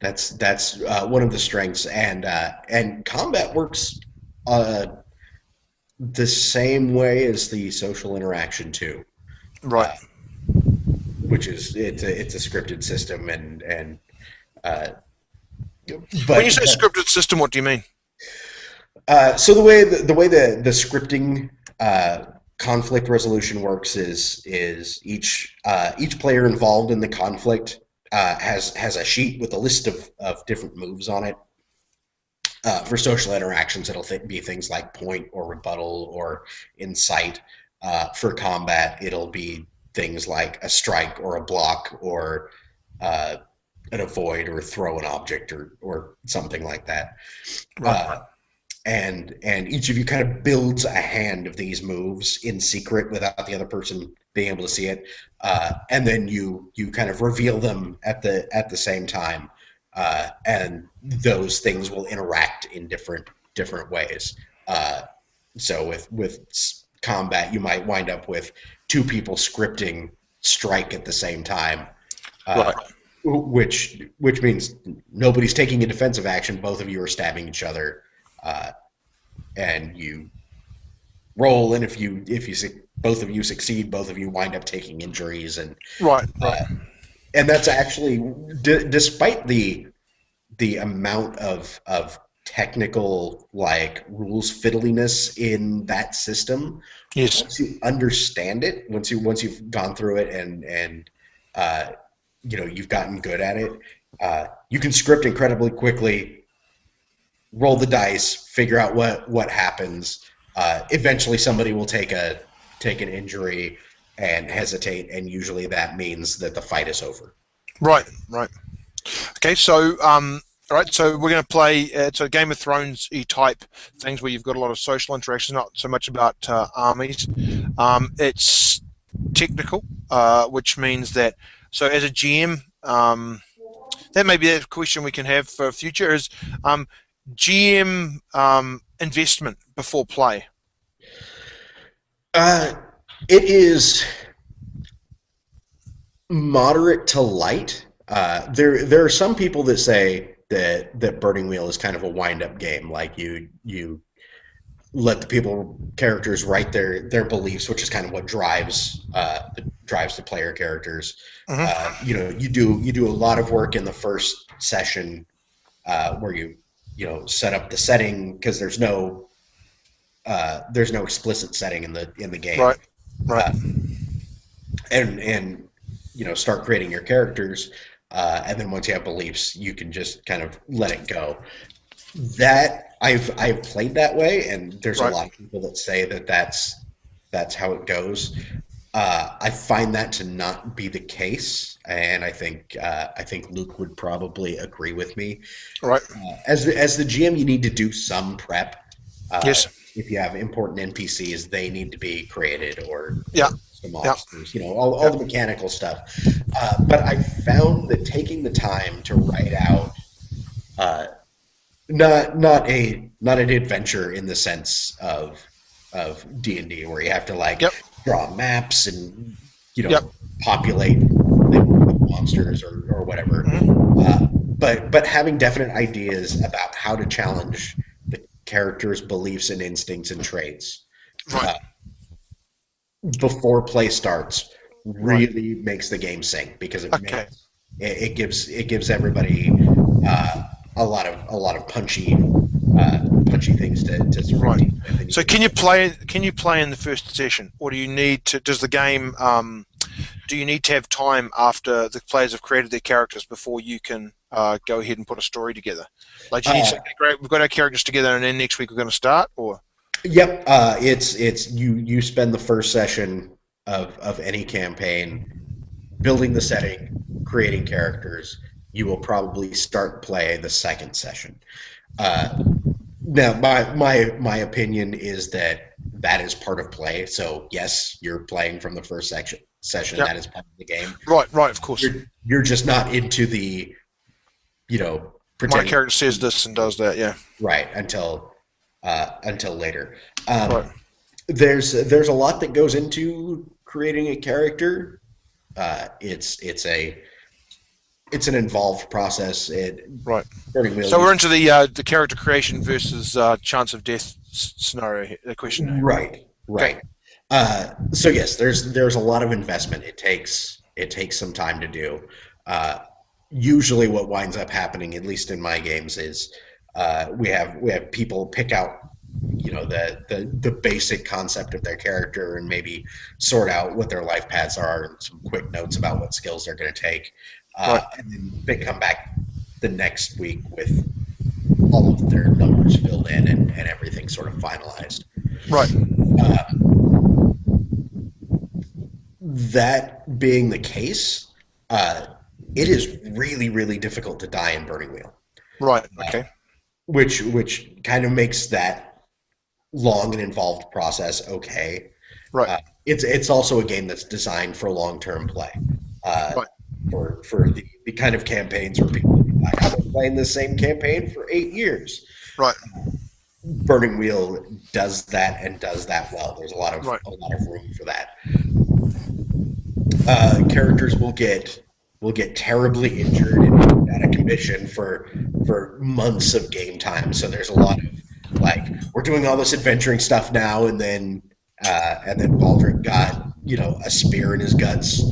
S2: that's one of the strengths, and combat works the same way as the social interaction too,
S1: Right.
S2: which is it's a scripted system, and
S1: When you say scripted system, what do you mean?
S2: so the way the scripting conflict resolution works is each player involved in the conflict has a sheet with a list of different moves on it. For social interactions, it'll be things like point or rebuttal or incite. For combat, it'll be things like a strike or a block, or an avoid, or throw an object, or something like that.
S1: Right.
S2: And each of you kind of builds a hand of these moves in secret without the other person being able to see it, and then you kind of reveal them at the same time, and those things will interact in different ways. So with combat, you might wind up with two people scripting strike at the same time,
S1: Right.
S2: which means nobody's taking a defensive action. Both of you are stabbing each other. And you roll, and if both of you succeed, both of you wind up taking injuries, and
S1: Right.
S2: and that's actually despite the amount of technical, like, rules fiddliness in that system.
S1: Yes.
S2: Once you understand it, once you've gone through it, and you've gotten good at it, you can script incredibly quickly. Roll the dice, figure out what happens. Eventually, somebody will take a take an injury and hesitate, and usually that means that the fight is over.
S1: Right, right. Okay, so all right, so we're going to play. So Game of Thrones type things where you've got a lot of social interactions, not so much about armies. It's technical, which means that. So as a GM, that may be a question we can have for future is GM investment before play.
S2: Uh, it is moderate to light. There are some people that say that Burning Wheel is kind of a wind up game, like you let the people characters write their beliefs, which is kind of what drives the player characters.
S1: Mm-hmm.
S2: You do a lot of work in the first session where you set up the setting because there's no explicit setting in the game.
S1: Right, right,
S2: uh, and start creating your characters, and then once you have beliefs, you can just kind of let it go. That I've played that way, and there's a
S1: right,
S2: lot of people that say that's how it goes. I find that to not be the case, and I think Luke would probably agree with me.
S1: right.
S2: As the GM, you need to do some prep.
S1: Yes.
S2: If you have important NPCs, they need to be created, or
S1: Yeah.
S2: some
S1: Yeah.
S2: monsters, all the mechanical stuff. But I found that taking the time to write out uh, not an adventure in the sense of D&D where you have to
S1: Yep.
S2: draw maps and
S1: Yep.
S2: populate with monsters or whatever.
S1: Mm-hmm.
S2: But having definite ideas about how to challenge the character's beliefs and instincts and traits
S1: Right.
S2: before play starts
S1: Right.
S2: really makes the game sink, because
S1: Okay.
S2: it gives everybody a lot of punchy things to sort of
S1: Right.
S2: deal with. And
S1: So can you play? Can you play in the first session, or do you need to? Does the game? Do you need to have time after the players have created their characters before you can go ahead and put a story together? Like, do you need to say, "Okay, great, we've got our characters together, and then next week we're going to start," or?
S2: Yep. It's you spend the first session of any campaign building the setting, creating characters. You will probably start play the second session. Uh, Now, my opinion is that is part of play. So yes, you're playing from the first session.
S1: Yeah.
S2: That is part of the game.
S1: Right. Right. Of course.
S2: You're just not into the
S1: My
S2: pretending
S1: character says this and does that. Yeah.
S2: right until later.
S1: Right.
S2: There's a lot that goes into creating a character. It's an involved process.
S1: Right.
S2: Burning Wheel.
S1: So we're into the character creation versus chance of death scenario. The question.
S2: Right, right. So yes, there's a lot of investment. It takes some time to do. Usually, what winds up happening, at least in my games, is we have people pick out the basic concept of their character and maybe sort out what their life paths are and some quick notes about what skills they're going to take,
S1: Right.
S2: and then they come back the next week with all of their numbers filled in and everything sort of finalized.
S1: Right.
S2: Uh, that being the case, it is really, really difficult to die in Burning Wheel,
S1: Right. Okay.
S2: which kind of makes that long and involved process okay.
S1: Right.
S2: It's also a game that's designed for long-term play.
S1: Right.
S2: For the kind of campaigns where people are like, I've been playing the same campaign for 8 years.
S1: Right.
S2: Burning Wheel does that and does that well. There's a lot of
S1: Right.
S2: room for that. Characters will get terribly injured and out of commission for months of game time. So there's a lot of we're doing all this adventuring stuff now, and then Baldric got a spear in his guts.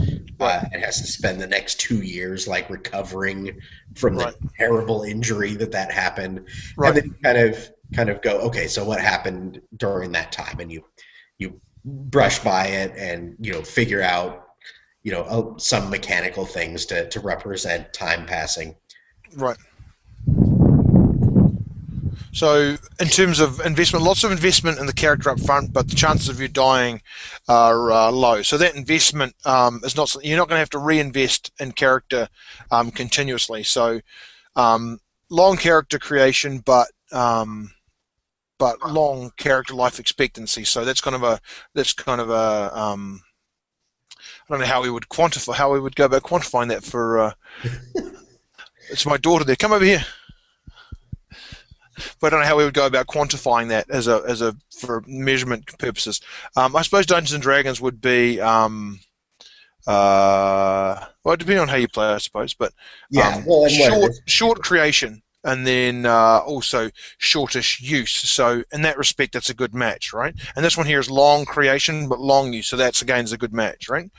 S2: And has to spend the next 2 years recovering from the
S1: Right.
S2: terrible injury that happened.
S1: Right.
S2: And then you kind of go, okay, so what happened during that time? And you brush by it and figure out some mechanical things to represent time passing.
S1: Right. So in terms of investment, lots of investment in the character up front, but the chances of you dying are low. So that investment is not, you're not going to have to reinvest in character continuously. So um, long character creation, but long character life expectancy. So that's kind of a I don't know how we would go about quantifying that for. It's my daughter there. Come over here. But I don't know how we would go about quantifying that as a for measurement purposes. I suppose Dungeons and Dragons would be well, depending on how you play, I suppose, but
S2: Yeah, well, and
S1: short creation and then also shortish use. So in that respect, that's a good match, right? And this one here is long creation but long use, so that's again is a good match, right?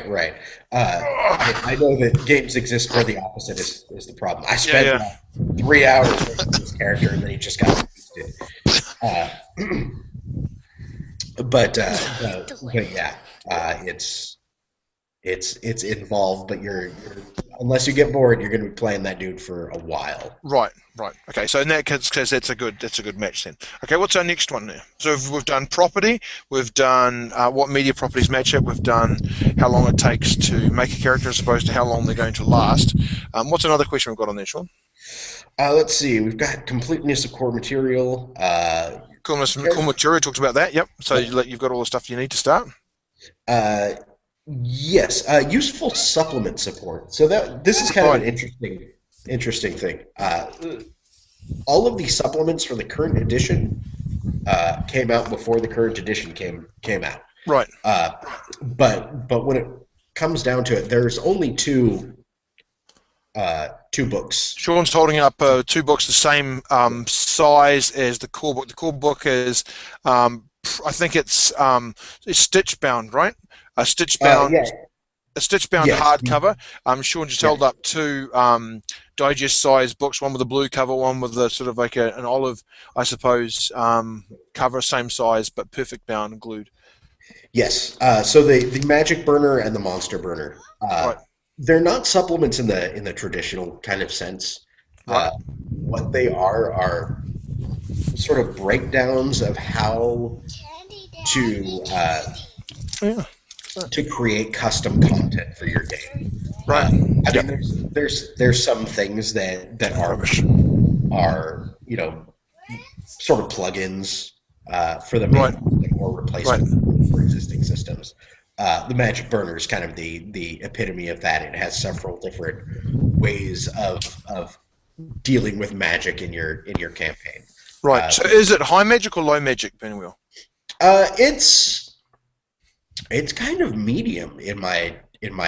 S2: right. I know that games exist where the opposite is the problem. I
S1: Yeah,
S2: spent
S1: yeah.
S2: 3 hours with this character, and then he just got wasted. Uh, but yeah, it's involved. But you're unless you get bored, you're going to be playing that dude for a while.
S1: Right, right. Okay, so in that case, that's a good match then. Okay, what's our next one now? So we've done property, we've done what media properties match up, we've done how long it takes to make a character as opposed to how long they're going to last. What's another question we've got on there, Sean?
S2: Let's see. We've got completeness of core material.
S1: Cool material talks about that. Yep. So you've got all the stuff you need to start.
S2: Uh, yes, useful supplement support. So that this is kind of an
S1: Right,
S2: interesting thing. All of the supplements for the current edition came out before the current edition came out.
S1: right.
S2: Uh, but when it comes down to it, there's only two books.
S1: Sean's holding up two books the same size as the core book. The core book is, I think it's stitch bound, right? A stitch bound
S2: Yeah,
S1: a stitch bound
S2: yes,
S1: hardcover. Sean just
S2: yeah,
S1: held up two digest size books, one with a blue cover, one with a sort of like an olive, I suppose, cover, same size but perfect bound and glued.
S2: yes. So the magic burner and the monster burner.
S1: Right,
S2: They're not supplements in the traditional kind of sense.
S1: right.
S2: What they are sort of breakdowns of how to
S1: Yeah,
S2: to create custom content for your game.
S1: right.
S2: I
S1: Yep.
S2: mean, there's some things that
S1: Rubbish.
S2: are sort of plugins for the main
S1: Right,
S2: system or
S1: right,
S2: replacement for existing systems. The Magic Burner is kind of the epitome of that. It has several different ways of dealing with magic in your campaign.
S1: right.
S2: Uh,
S1: So is it high magic or low magic, Pinwheel?
S2: uh, it's it's kind of medium in my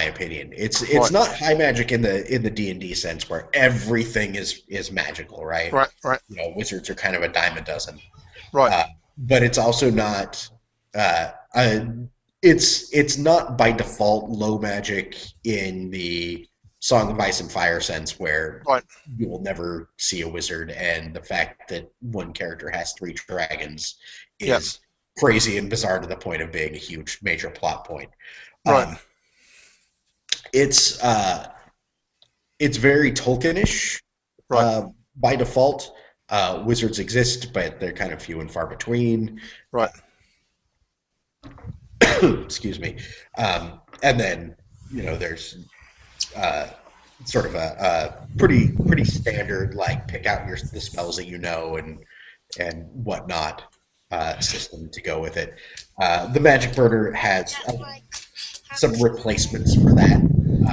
S2: opinion. It's
S1: Right,
S2: not high magic in the D&D sense where everything is magical, right?
S1: right, right,
S2: You know, wizards are kind of a dime a dozen.
S1: right,
S2: But it's also not uh, uh, it's not by default low magic in the Song of Ice and Fire sense where
S1: right.
S2: you will never see a wizard, and the fact that one character has three dragons
S1: Yeah,
S2: is crazy and bizarre to the point of being a huge major plot point.
S1: right,
S2: Um, it's it's very Tolkienish
S1: right,
S2: by default. Wizards exist, but they're kind of few and far between.
S1: right,
S2: Excuse me. And then there's uh, sort of a pretty standard like pick out the spells that you know and whatnot system to go with it. The Magic Burner has some replacements for that.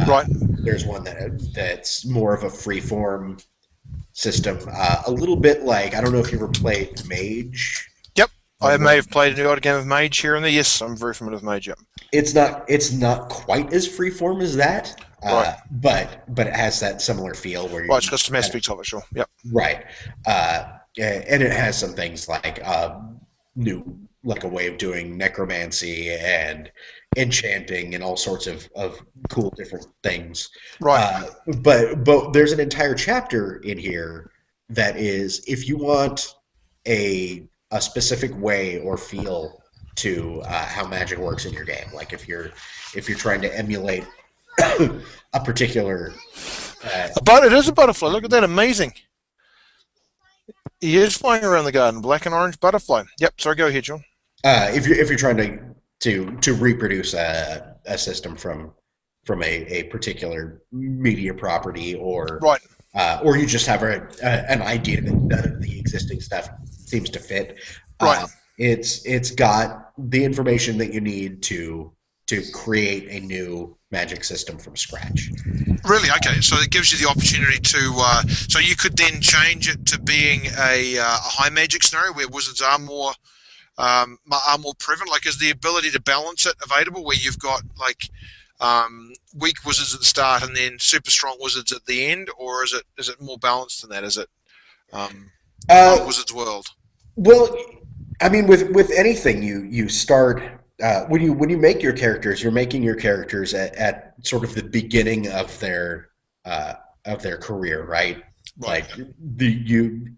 S1: right.
S2: There's one that's more of a free form system, a little bit like I don't know if you ever played Mage.
S1: Yep. I
S2: On
S1: may
S2: one,
S1: have played an odd game of Mage here and there. Yes, I'm very familiar with Mage. Yep.
S2: it's not quite as free form as that,
S1: Right,
S2: but it has that similar feel where
S1: right.
S2: you
S1: It's got some
S2: kind of
S1: aspects of it, sure. Yep.
S2: right, and it has some things like new like a way of doing necromancy and enchanting and all sorts of cool different things.
S1: Right,
S2: But there's an entire chapter in here that is if you want a specific way or feel to how magic works in your game. Like if you're trying to emulate a particular uh,
S1: but it is a butterfly. Look at that, amazing. He is flying around the garden, black and orange butterfly. Yep. Sorry, go ahead, John.
S2: If you're trying to reproduce a system from a particular media property,
S1: Right,
S2: or you just have an idea that none of the existing stuff seems to fit.
S1: right.
S2: It's got the information that you need to create a new magic system from scratch.
S1: Really? Okay. So it gives you the opportunity to. So you could then change it to being a high magic scenario where wizards are more prevalent. Like, is the ability to balance it available where you've got like weak wizards at the start and then super strong wizards at the end, or is it more balanced than that? Is it on
S2: Uh,
S1: Wizard's World?
S2: well, I mean, with anything, you start when you make your characters, you're making your characters at sort of the beginning of their career, right?
S1: Right,
S2: Like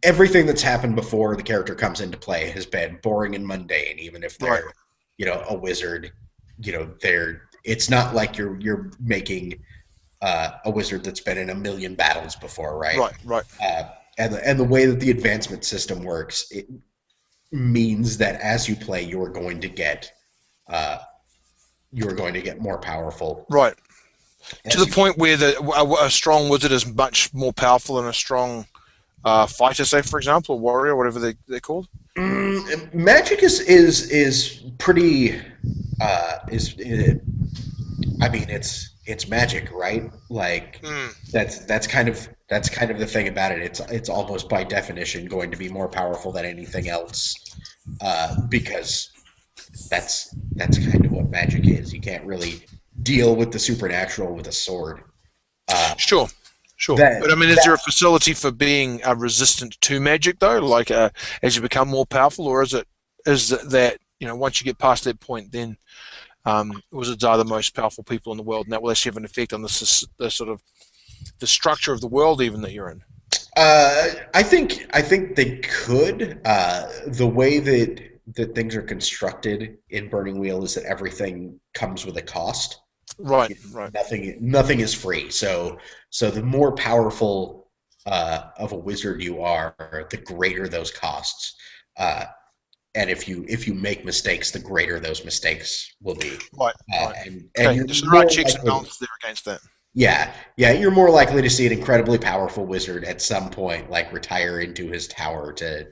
S2: everything that's happened before the character comes into play has been boring and mundane. Even if
S1: right,
S2: they're a wizard, they're it's not like you're making a wizard that's been in a million battles before, right?
S1: right, right.
S2: And the way that the advancement system works, it means that as you play, uh, you're going to get more powerful.
S1: Right. To
S2: As
S1: the
S2: you,
S1: point where a strong wizard is much more powerful than a strong fighter, say for example, or warrior, whatever they're called.
S2: magic is pretty is I mean it's magic, right? Like
S1: Mm,
S2: that's kind of the thing about it. It's almost by definition going to be more powerful than anything else, because that's kind of what magic is. You can't really deal with the supernatural with a sword. Uh,
S1: sure, sure. But I
S2: that
S1: mean, is
S2: that
S1: there a facility for being resistant to magic though? Like as you become more powerful, or is that once you get past that point, then wizards are the most powerful people in the world, and that will actually have an effect on the sort of the structure of the world even that you're in.
S2: I think they could. The way that things are constructed in Burning Wheel is that everything comes with a cost.
S1: Right, right,
S2: Nothing is free. So the more powerful of a wizard you are, the greater those costs. Uh, and if you make mistakes, the greater those mistakes will be.
S1: right, right.
S2: And
S1: Okay,
S2: you're
S1: there's the right
S2: more
S1: checks and
S2: likely,
S1: balances there against that.
S2: yeah, you're more likely to see an incredibly powerful wizard at some point, like retire into his tower to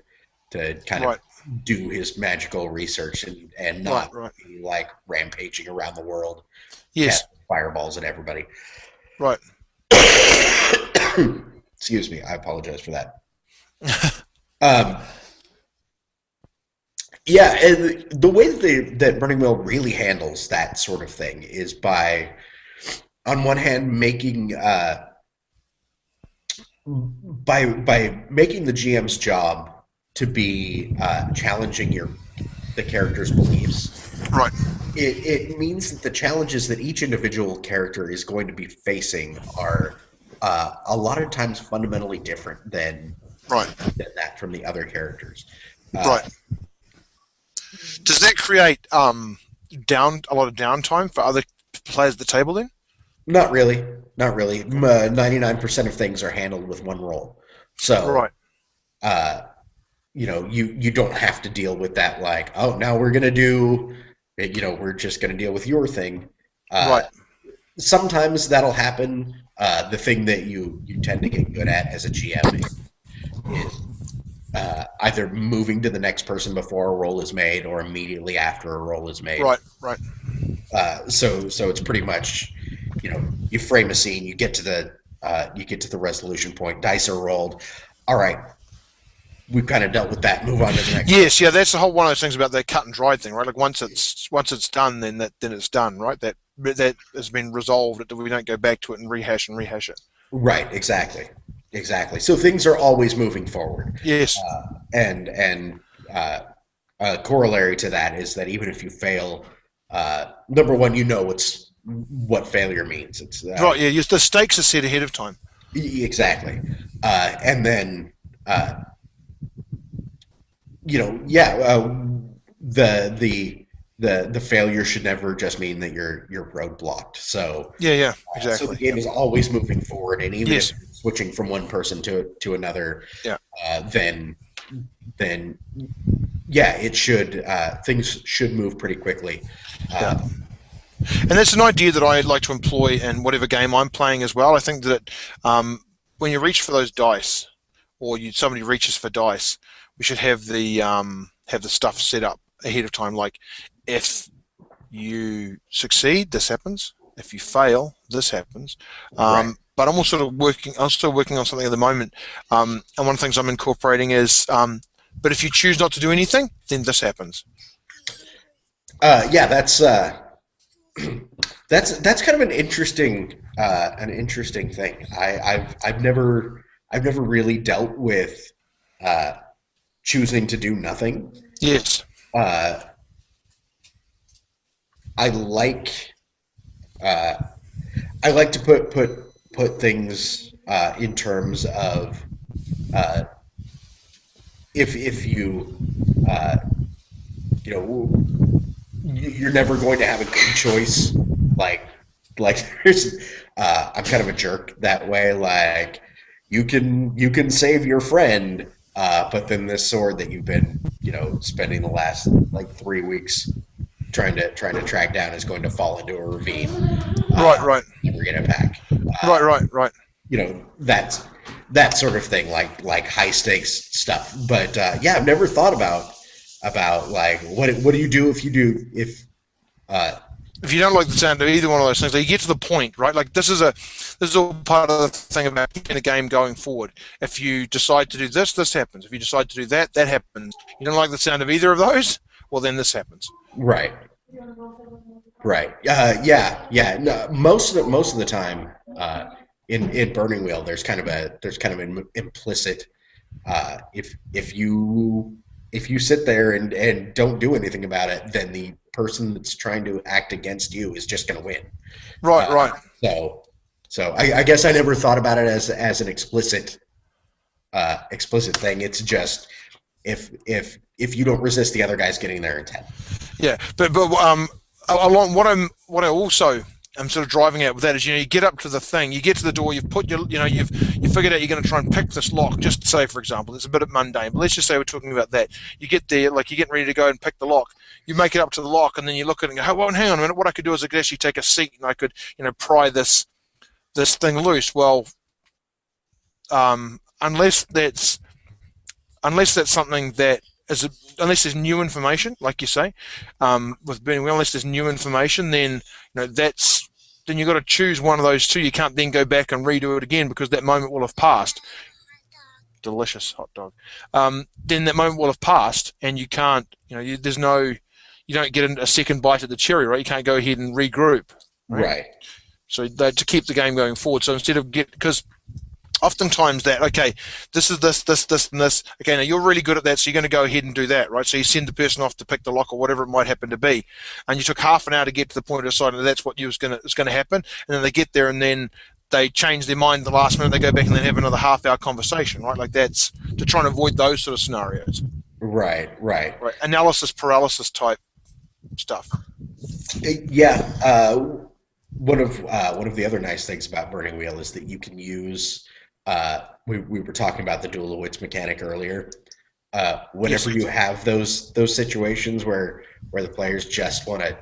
S2: kind of
S1: Right,
S2: do his magical research and
S1: right,
S2: not
S1: right.
S2: be like rampaging around the world,
S1: Yes,
S2: casting fireballs at everybody.
S1: right.
S2: Excuse me, I apologize for that. Um, yeah, and the way that Burning Wheel really handles that sort of thing is by, on one hand, making the GM's job to be challenging the character's beliefs.
S1: Right,
S2: It means that the challenges that each individual character is going to be facing are a lot of times fundamentally different
S1: right,
S2: than that from the other characters. Uh,
S1: right. Does that create down a lot of downtime for other players at the table then?
S2: Not really, not really. 99% of things are handled with one roll, so
S1: Right,
S2: uh, you don't have to deal with that. Like, oh, now we're just gonna deal with your thing. Uh,
S1: right.
S2: Sometimes that'll happen. The thing that you tend to get good at as a GM is either moving to the next person before a roll is made or immediately after a roll is made.
S1: Right, right.
S2: So it's pretty much, you frame a scene, you get to the resolution point, dice are rolled. All right, we've kind of dealt with that. Move on to the next person.
S1: Yes, yeah, that's the whole one of those things about the cut and dried thing, right? Like once it's done, then it's done, right? That has been resolved. That we don't go back to it and rehash it.
S2: Right, exactly. So things are always moving forward,
S1: Yes,
S2: and a corollary to that is that even if you fail, number one, what failure means. It's
S1: right. Yeah, yes, the stakes are set ahead of time.
S2: exactly, and then yeah, the failure should never just mean that you're roadblocked.
S1: Yeah, yeah,
S2: So the
S1: exactly.
S2: game
S1: Yep.
S2: is always moving forward, and even if
S1: Yes,
S2: you're switching from one person to another,
S1: yeah,
S2: then then yeah, it should things should move pretty quickly.
S1: Yeah.
S2: Uh,
S1: And that's an idea that I like to employ in whatever game I'm playing as well. I think that when you reach for those dice, or somebody reaches for dice, we should have the stuff set up ahead of time. Like, if you succeed, this happens. If you fail, this happens.
S2: right.
S1: But I'm also working. I'm still working on something at the moment, and one of the things I'm incorporating is, but if you choose not to do anything, then this happens.
S2: Yeah, that's kind of an interesting thing. I've never really dealt with uh, choosing to do nothing.
S1: Yes.
S2: Uh, I like uh, I like to put things in terms of uh, if you uh, you know you're never going to have a good choice. Like there's I'm kind of a jerk that way. Like you can save your friend, but then this sword that you've been spending the last like 3 weeks trying to track down is going to fall into a ravine.
S1: Right. Right.
S2: Never get it back.
S1: Right. Right. Right.
S2: That's that sort of thing, like high stakes stuff. But yeah, I've never thought about like what do you do if uh,
S1: If you don't like the sound of either one of those things, like, you get to the point, right? Like, this is all part of the thing about keeping a game going forward. If you decide to do this, this happens. If you decide to do that, that happens. You don't like the sound of either of those, well, then this happens.
S2: right. Right. Yeah. No, most of the time, in Burning Wheel, there's kind of an implicit if you sit there and don't do anything about it, then the person that's trying to act against you is just going to win.
S1: Right,
S2: Uh,
S1: right.
S2: so I guess I never thought about it as an explicit thing. It's just if you don't resist, the other guy's getting there in 10.
S1: Yeah, but along what I also am sort of driving at with that is, you get up to the thing, you get to the door, you've put your, you figured out you're going to try and pick this lock. Just say, for example, it's a bit mundane, but let's just say we're talking about that. You get there, like, you're getting ready to go and pick the lock. You make it up to the lock, and then you look at it and go, "Oh, well, hang on a minute. What I could do is I could actually take a seat and I could, pry this thing loose." Well, unless that's something that is unless there's new information, like you say, with Burning Wheel, unless there's new information, then then you've got to choose one of those two. You can't then go back and redo it again because that moment will have passed. Delicious hot dog. Then that moment will have passed, and you can't. There's no. You don't get a second bite at the cherry, right? You can't go ahead and regroup, right?
S2: Right.
S1: So to keep the game going forward. So instead of because oftentimes that, okay, this is this, and this. Okay, now you're really good at that, so you're going to go ahead and do that, right? So you send the person off to pick the lock or whatever it might happen to be, and you took half an hour to get to the point of deciding that that's what was going to happen, and then they get there and then they change their mind at the last minute. They go back and then have another half-hour conversation, right? Like, that's to try and avoid those sort of scenarios.
S2: Right. Right.
S1: Right? Analysis paralysis type stuff.
S2: Yeah. One of the other nice things about Burning Wheel is that you can use. We were talking about the dual of wits mechanic earlier.
S1: Yes.
S2: Whenever you have those situations where the players just want to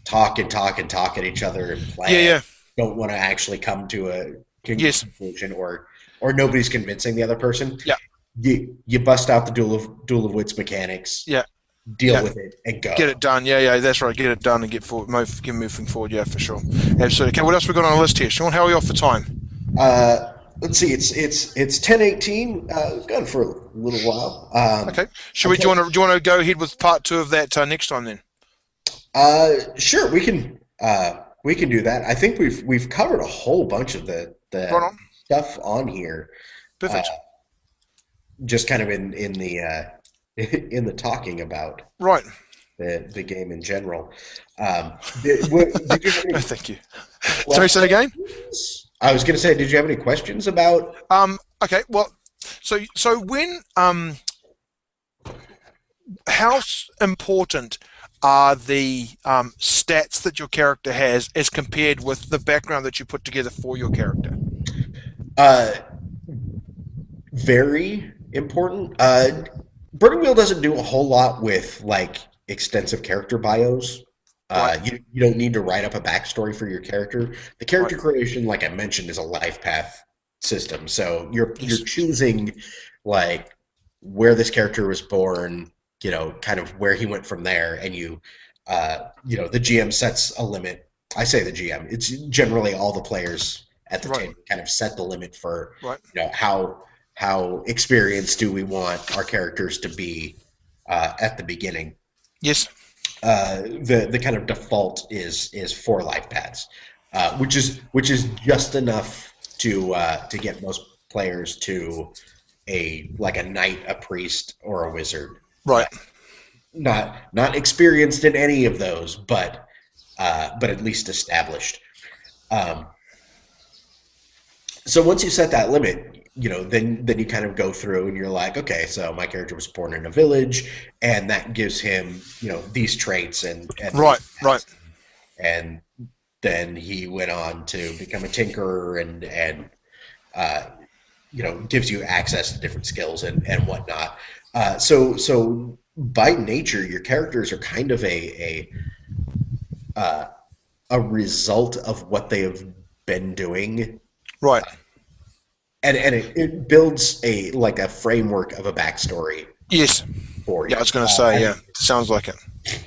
S2: talk and talk and talk at each other and
S1: Yeah.
S2: plan,
S1: Yeah.
S2: don't want to actually come to a
S1: Yes.
S2: conclusion, or nobody's convincing the other person.
S1: Yeah.
S2: You bust out the dual of wits mechanics,
S1: Yeah.
S2: deal
S1: Yeah.
S2: with it, and go.
S1: Get it done. Yeah. That's right. Get it done and get moving forward. Yeah, for sure. Absolutely. Okay. What else we got on our list here, Sean? How are we off for time?
S2: Let's see. It's 10:18. Gone for a little while.
S1: Okay. Should we?
S2: Okay.
S1: Do you want to go ahead with part two of that next time then?
S2: Sure. We can do that. I think we've covered a whole bunch of
S1: Right
S2: the
S1: on.
S2: stuff on here. Uh,
S1: Perfect.
S2: just kind of in the in the talking about
S1: Right.
S2: the game in general. Did you have any
S1: Thank you. Sorry, say that again.
S2: questions? I was going to say, did you have any questions about?
S1: Okay. Well, so when how important are the stats that your character has as compared with the background that you put together for your character?
S2: Uh, Very important. Burning Wheel doesn't do a whole lot with like extensive character bios.
S1: Right,
S2: You don't need to write up a backstory for your character. The
S1: right,
S2: character creation, like I mentioned, is a life path system. So you're
S1: yes,
S2: choosing like where this character was born, kind of where he went from there, and the GM sets a limit. I say the GM. It's generally all the players at the
S1: right,
S2: table kind of set the limit for
S1: right,
S2: how experienced do we want our characters to be at the beginning.
S1: yes,
S2: The kind of default is 4 life paths, which is just enough to get most players to a knight, a priest, or a wizard.
S1: right,
S2: Not experienced in any of those, but at least established. Um, so once you set that limit, then you kind of go through and you're like, okay, so my character was born in a village, and that gives him, these traits and
S1: right,
S2: these
S1: right,
S2: stats. And then he went on to become a tinkerer and uh, gives you access to different skills and whatnot. So by nature, your characters are kind of uh, a result of what they have been doing,
S1: right.
S2: and it builds a framework of a backstory
S1: Yes.
S2: for
S1: Yeah, I
S2: you.
S1: was going to say,
S2: And
S1: yeah, sounds like it.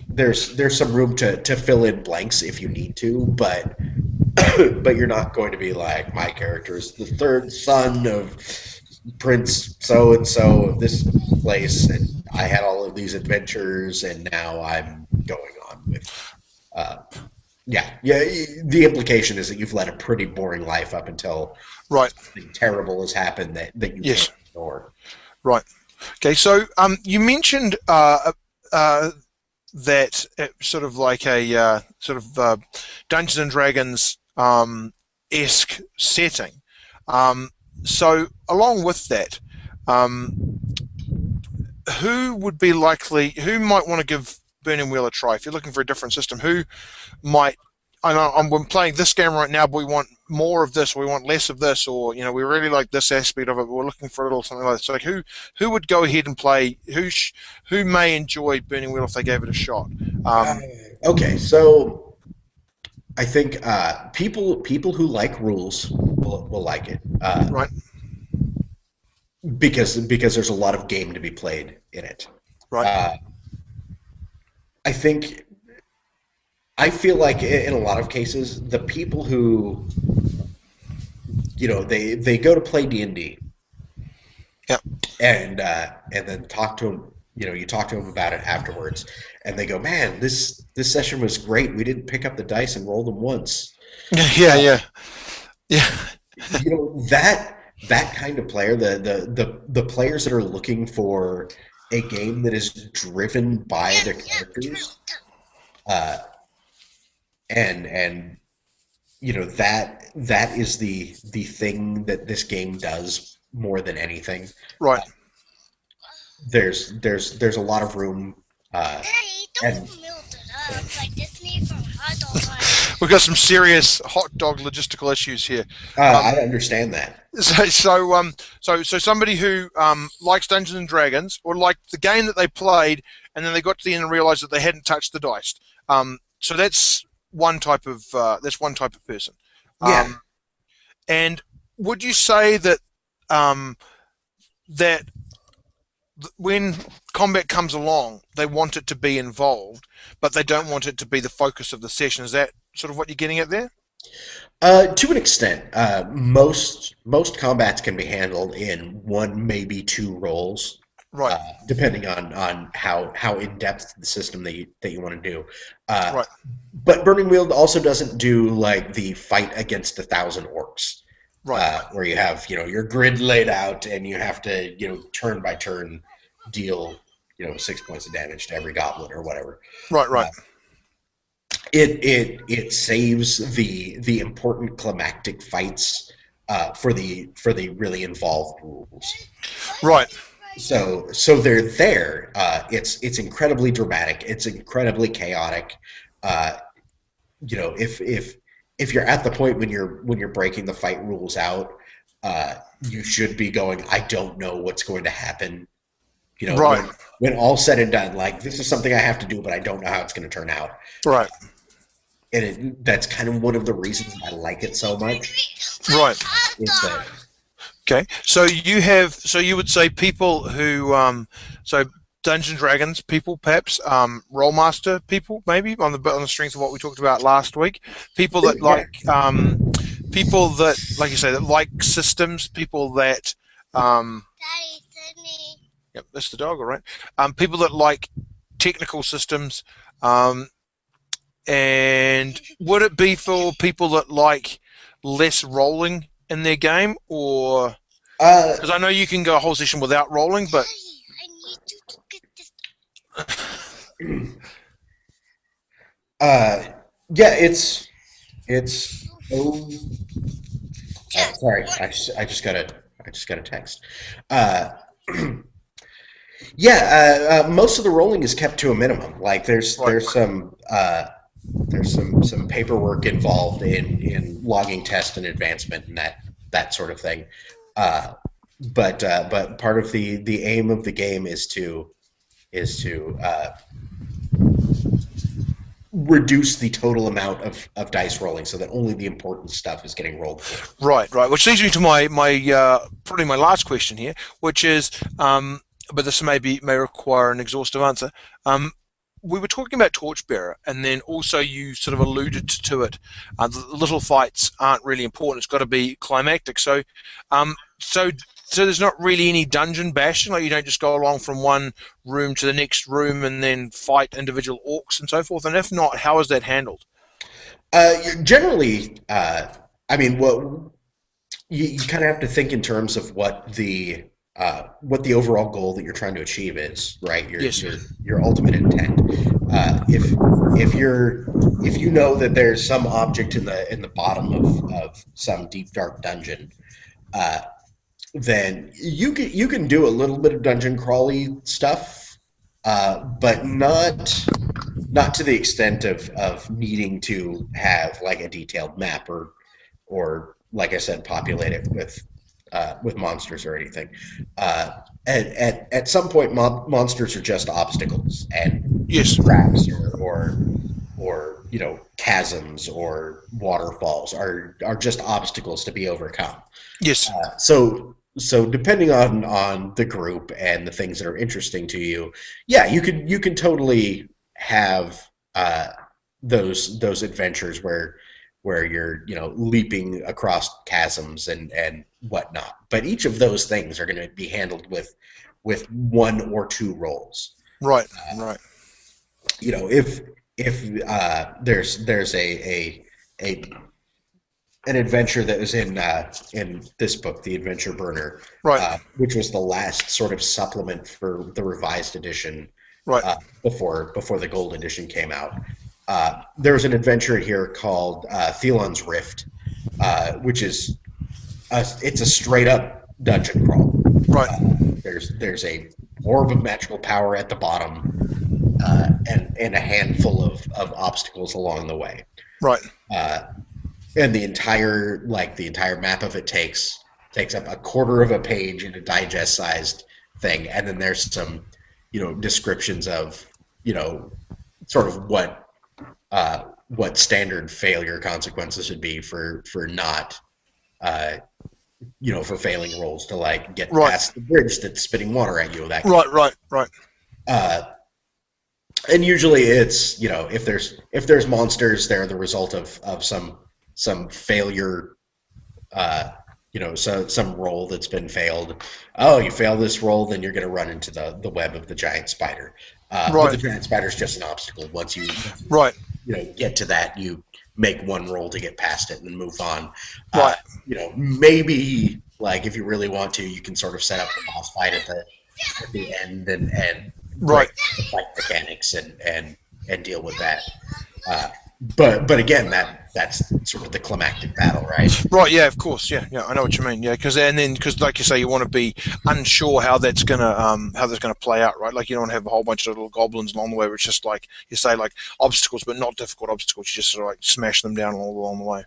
S2: there's some room to fill in blanks if you need to, but but you're not going to be like, my character is the third son of Prince so and so of this place, and I had all of these adventures, and now I'm going on with. Uh, yeah. The implication is that you've led a pretty boring life up until
S1: Right.
S2: something terrible has happened that you
S1: Yes.
S2: can't ignore.
S1: Right. Okay. So, you mentioned that sort of like a Dungeons and Dragons esque setting. Um, so, along with that, um, who might want to give Burning Wheel a try? If you're looking for a different system, who might? I know we're playing this game right now, but we want more of this, or we want less of this, or we really like this aspect of it, but we're looking for a little something like this. So, like, who would go ahead and play? Who may enjoy Burning Wheel if they gave it a shot?
S2: Uh,
S1: Um,
S2: okay, so I think people who like rules will like it,
S1: right,
S2: because there's a lot of game to be played in it.
S1: right,
S2: Uh, I think I feel like in a lot of cases the people who they go to play D&D
S1: yeah,
S2: and then talk to them. You talk to them about it afterwards, and they go, "Man, this session was great. We didn't pick up the dice and roll them once."
S1: yeah, yeah, yeah,
S2: That kind of player, the players that are looking for a game that is driven by their characters, uh, and that is the thing that this game does more than anything.
S1: right.
S2: There's a lot of room,
S3: Daddy,
S2: and
S3: don't melt it up like this me from hotdog.
S1: We've got some serious hot dog logistical issues here. Um,
S2: I understand that.
S1: so somebody who likes Dungeons and Dragons, or liked the game that they played, and then they got to the end and realized that they hadn't touched the dice. So that's one type of person.
S2: Yeah.
S1: And would you say that um, that when combat comes along, they want it to be involved, but they don't want it to be the focus of the session? Is that sort of what you're getting at there?
S2: To an extent, most combats can be handled in one, maybe 2 roles,
S1: Right,
S2: depending on how in depth the system that you want to do. Uh,
S1: right,
S2: but Burning Wheel also doesn't do like the fight against 1,000 orcs,
S1: right,
S2: where you have your grid laid out and you have to turn by turn deal 6 points of damage to every goblin or whatever.
S1: right, right,
S2: It saves the important climactic fights for the really involved rules.
S1: right.
S2: So they're there. It's incredibly dramatic. It's incredibly chaotic. Uh, if you're at the point when you're breaking the fight rules out, you should be going, I don't know what's going to happen You know,
S1: Right,
S2: when all said and done, like this is something I have to do, but I don't know how it's going to turn out.
S1: right,
S2: And that's kind of one of the reasons I like it so much.
S1: right.
S2: Is that
S1: Okay, so you would say people who, so Dungeons and Dragons people, perhaps, Rollmaster people, maybe on the strength of what we talked about last week, people that
S2: yeah.
S1: people that, like you say, that like systems, people that, um,
S3: Daddy, Sydney.
S1: yep, that's the dog, all right. People that like technical systems, um, and would it be for people that like less rolling in their game, or
S2: Uh,
S1: because I know you can go a whole session without rolling, but
S3: Daddy, I need you to get this.
S2: uh, yeah, it's oh, sorry, I just got a text. Uh, yeah, most of the rolling is kept to a minimum. Like
S1: right,
S2: there's some paperwork involved in logging test and advancement and that sort of thing. Uh, but part of the aim of the game is to reduce the total amount of dice rolling so that only the important stuff is getting rolled for.
S1: right. Which leads me to my probably my last question here, which is, but this may require an exhaustive answer. Um, we were talking about Torchbearer, and then also you sort of alluded to it. The little fights aren't really important; it's got to be climactic. Um, so, so there's not really any dungeon bashing. Like you don't just go along from one room to the next room and then fight individual orcs and so forth. And if not, how is that handled?
S2: Generally, I mean, you kind of have to think in terms of what the overall goal that you're trying to achieve is, right?
S1: Yes.
S2: Your ultimate intent. If if you know that there's some object in the bottom of some deep dark dungeon, uh, then you can do a little bit of dungeon crawly stuff, but not to the extent of needing to have like a detailed map or like I said, populate it with monsters or anything. At some point, monsters are just obstacles and
S1: Yes.
S2: traps or you know chasms or waterfalls are just obstacles to be overcome.
S1: Yes.
S2: So depending on the group and the things that are interesting to you, yeah, you can totally have those adventures where you're leaping across chasms and whatnot. But each of those things are going to be handled with one or two rolls.
S1: Right. Right.
S2: If there's a an adventure that was in this book, The Adventure Burner,
S1: Right.
S2: which was the last sort of supplement for the revised edition
S1: Right.
S2: before the gold edition came out. There's an adventure here called Thelon's Rift, which is it's a straight up dungeon crawl.
S1: Right.
S2: There's a orb of magical power at the bottom, and a handful of obstacles along the way.
S1: Right.
S2: And the entire map of it takes up a quarter of a page in a digest sized thing, and then there's some descriptions of sort of what standard failure consequences would be for not for failing rolls to like get
S1: Right.
S2: past the bridge that's spitting water at you. That
S1: Right. Right. Right.
S2: uh, and usually it's if there's monsters, they're the result of some failure, so some roll that's been failed. Oh, you fail this roll, then you're going to run into the web of the giant spider. But the
S1: Right.
S2: giant spider is just an obstacle. Once you
S1: Right.
S2: get to that, you make one roll to get past it and then move on.
S1: Right.
S2: Maybe like if you really want to, you can sort of set up the boss fight at the end and
S1: Right.
S2: break the fight mechanics and deal with that. But again, that's sort of the climactic battle, right?
S1: Right. Yeah. Of course. Yeah. Yeah. I know what you mean. Yeah. Because like you say, you want to be unsure how that's gonna play out. Right. Like you don't have a whole bunch of little goblins along the way, where it's just like you say like obstacles, but not difficult obstacles. You just sort of like smash them down all along the way.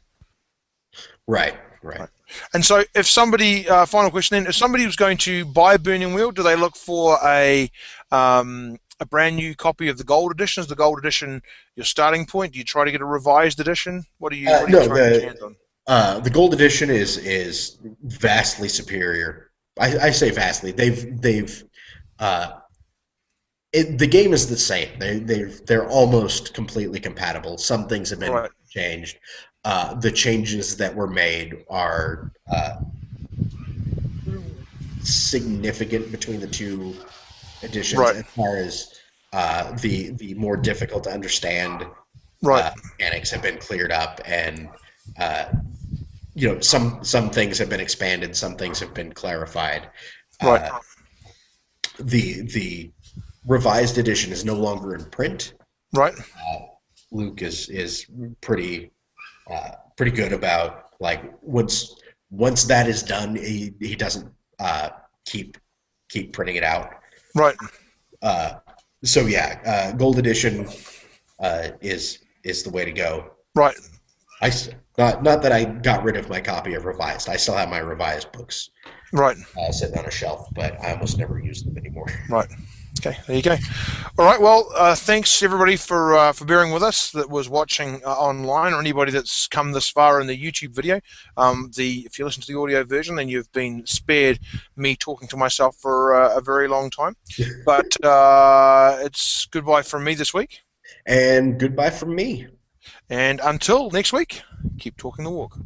S2: Right, right.
S1: Right. And so, if somebody, final question then, if somebody was going to buy a Burning Wheel, do they look for a brand new copy of the Gold Edition? Is the Gold Edition your starting point? Do you try to get a revised edition? What are you
S2: No,
S1: trying to get your hands on?
S2: the gold edition is vastly superior. I say vastly. The game is the same. They're almost completely compatible. Some things have been
S1: Right,
S2: changed. The changes that were made are significant between the two editions,
S1: right,
S2: as far as the more difficult to understand
S1: right,
S2: mechanics have been cleared up, and uh, some things have been expanded, some things have been clarified.
S1: right,
S2: Uh, the revised edition is no longer in print.
S1: right,
S2: Luke is pretty good about, like, once that is done, he doesn't keep printing it out.
S1: right,
S2: Uh, so yeah, gold edition is the way to go.
S1: right,
S2: I not that I got rid of my copy of revised. I still have my revised books
S1: right,
S2: sitting on a shelf, but I almost never use them anymore.
S1: right. Okay, there you go. All right. Well, thanks everybody for bearing with us that was watching online, or anybody that's come this far in the YouTube video. If you listen to the audio version, then you've been spared me talking to myself for a very long time. But it's goodbye from me this week,
S2: And goodbye from me.
S1: and until next week, keep talking the walk.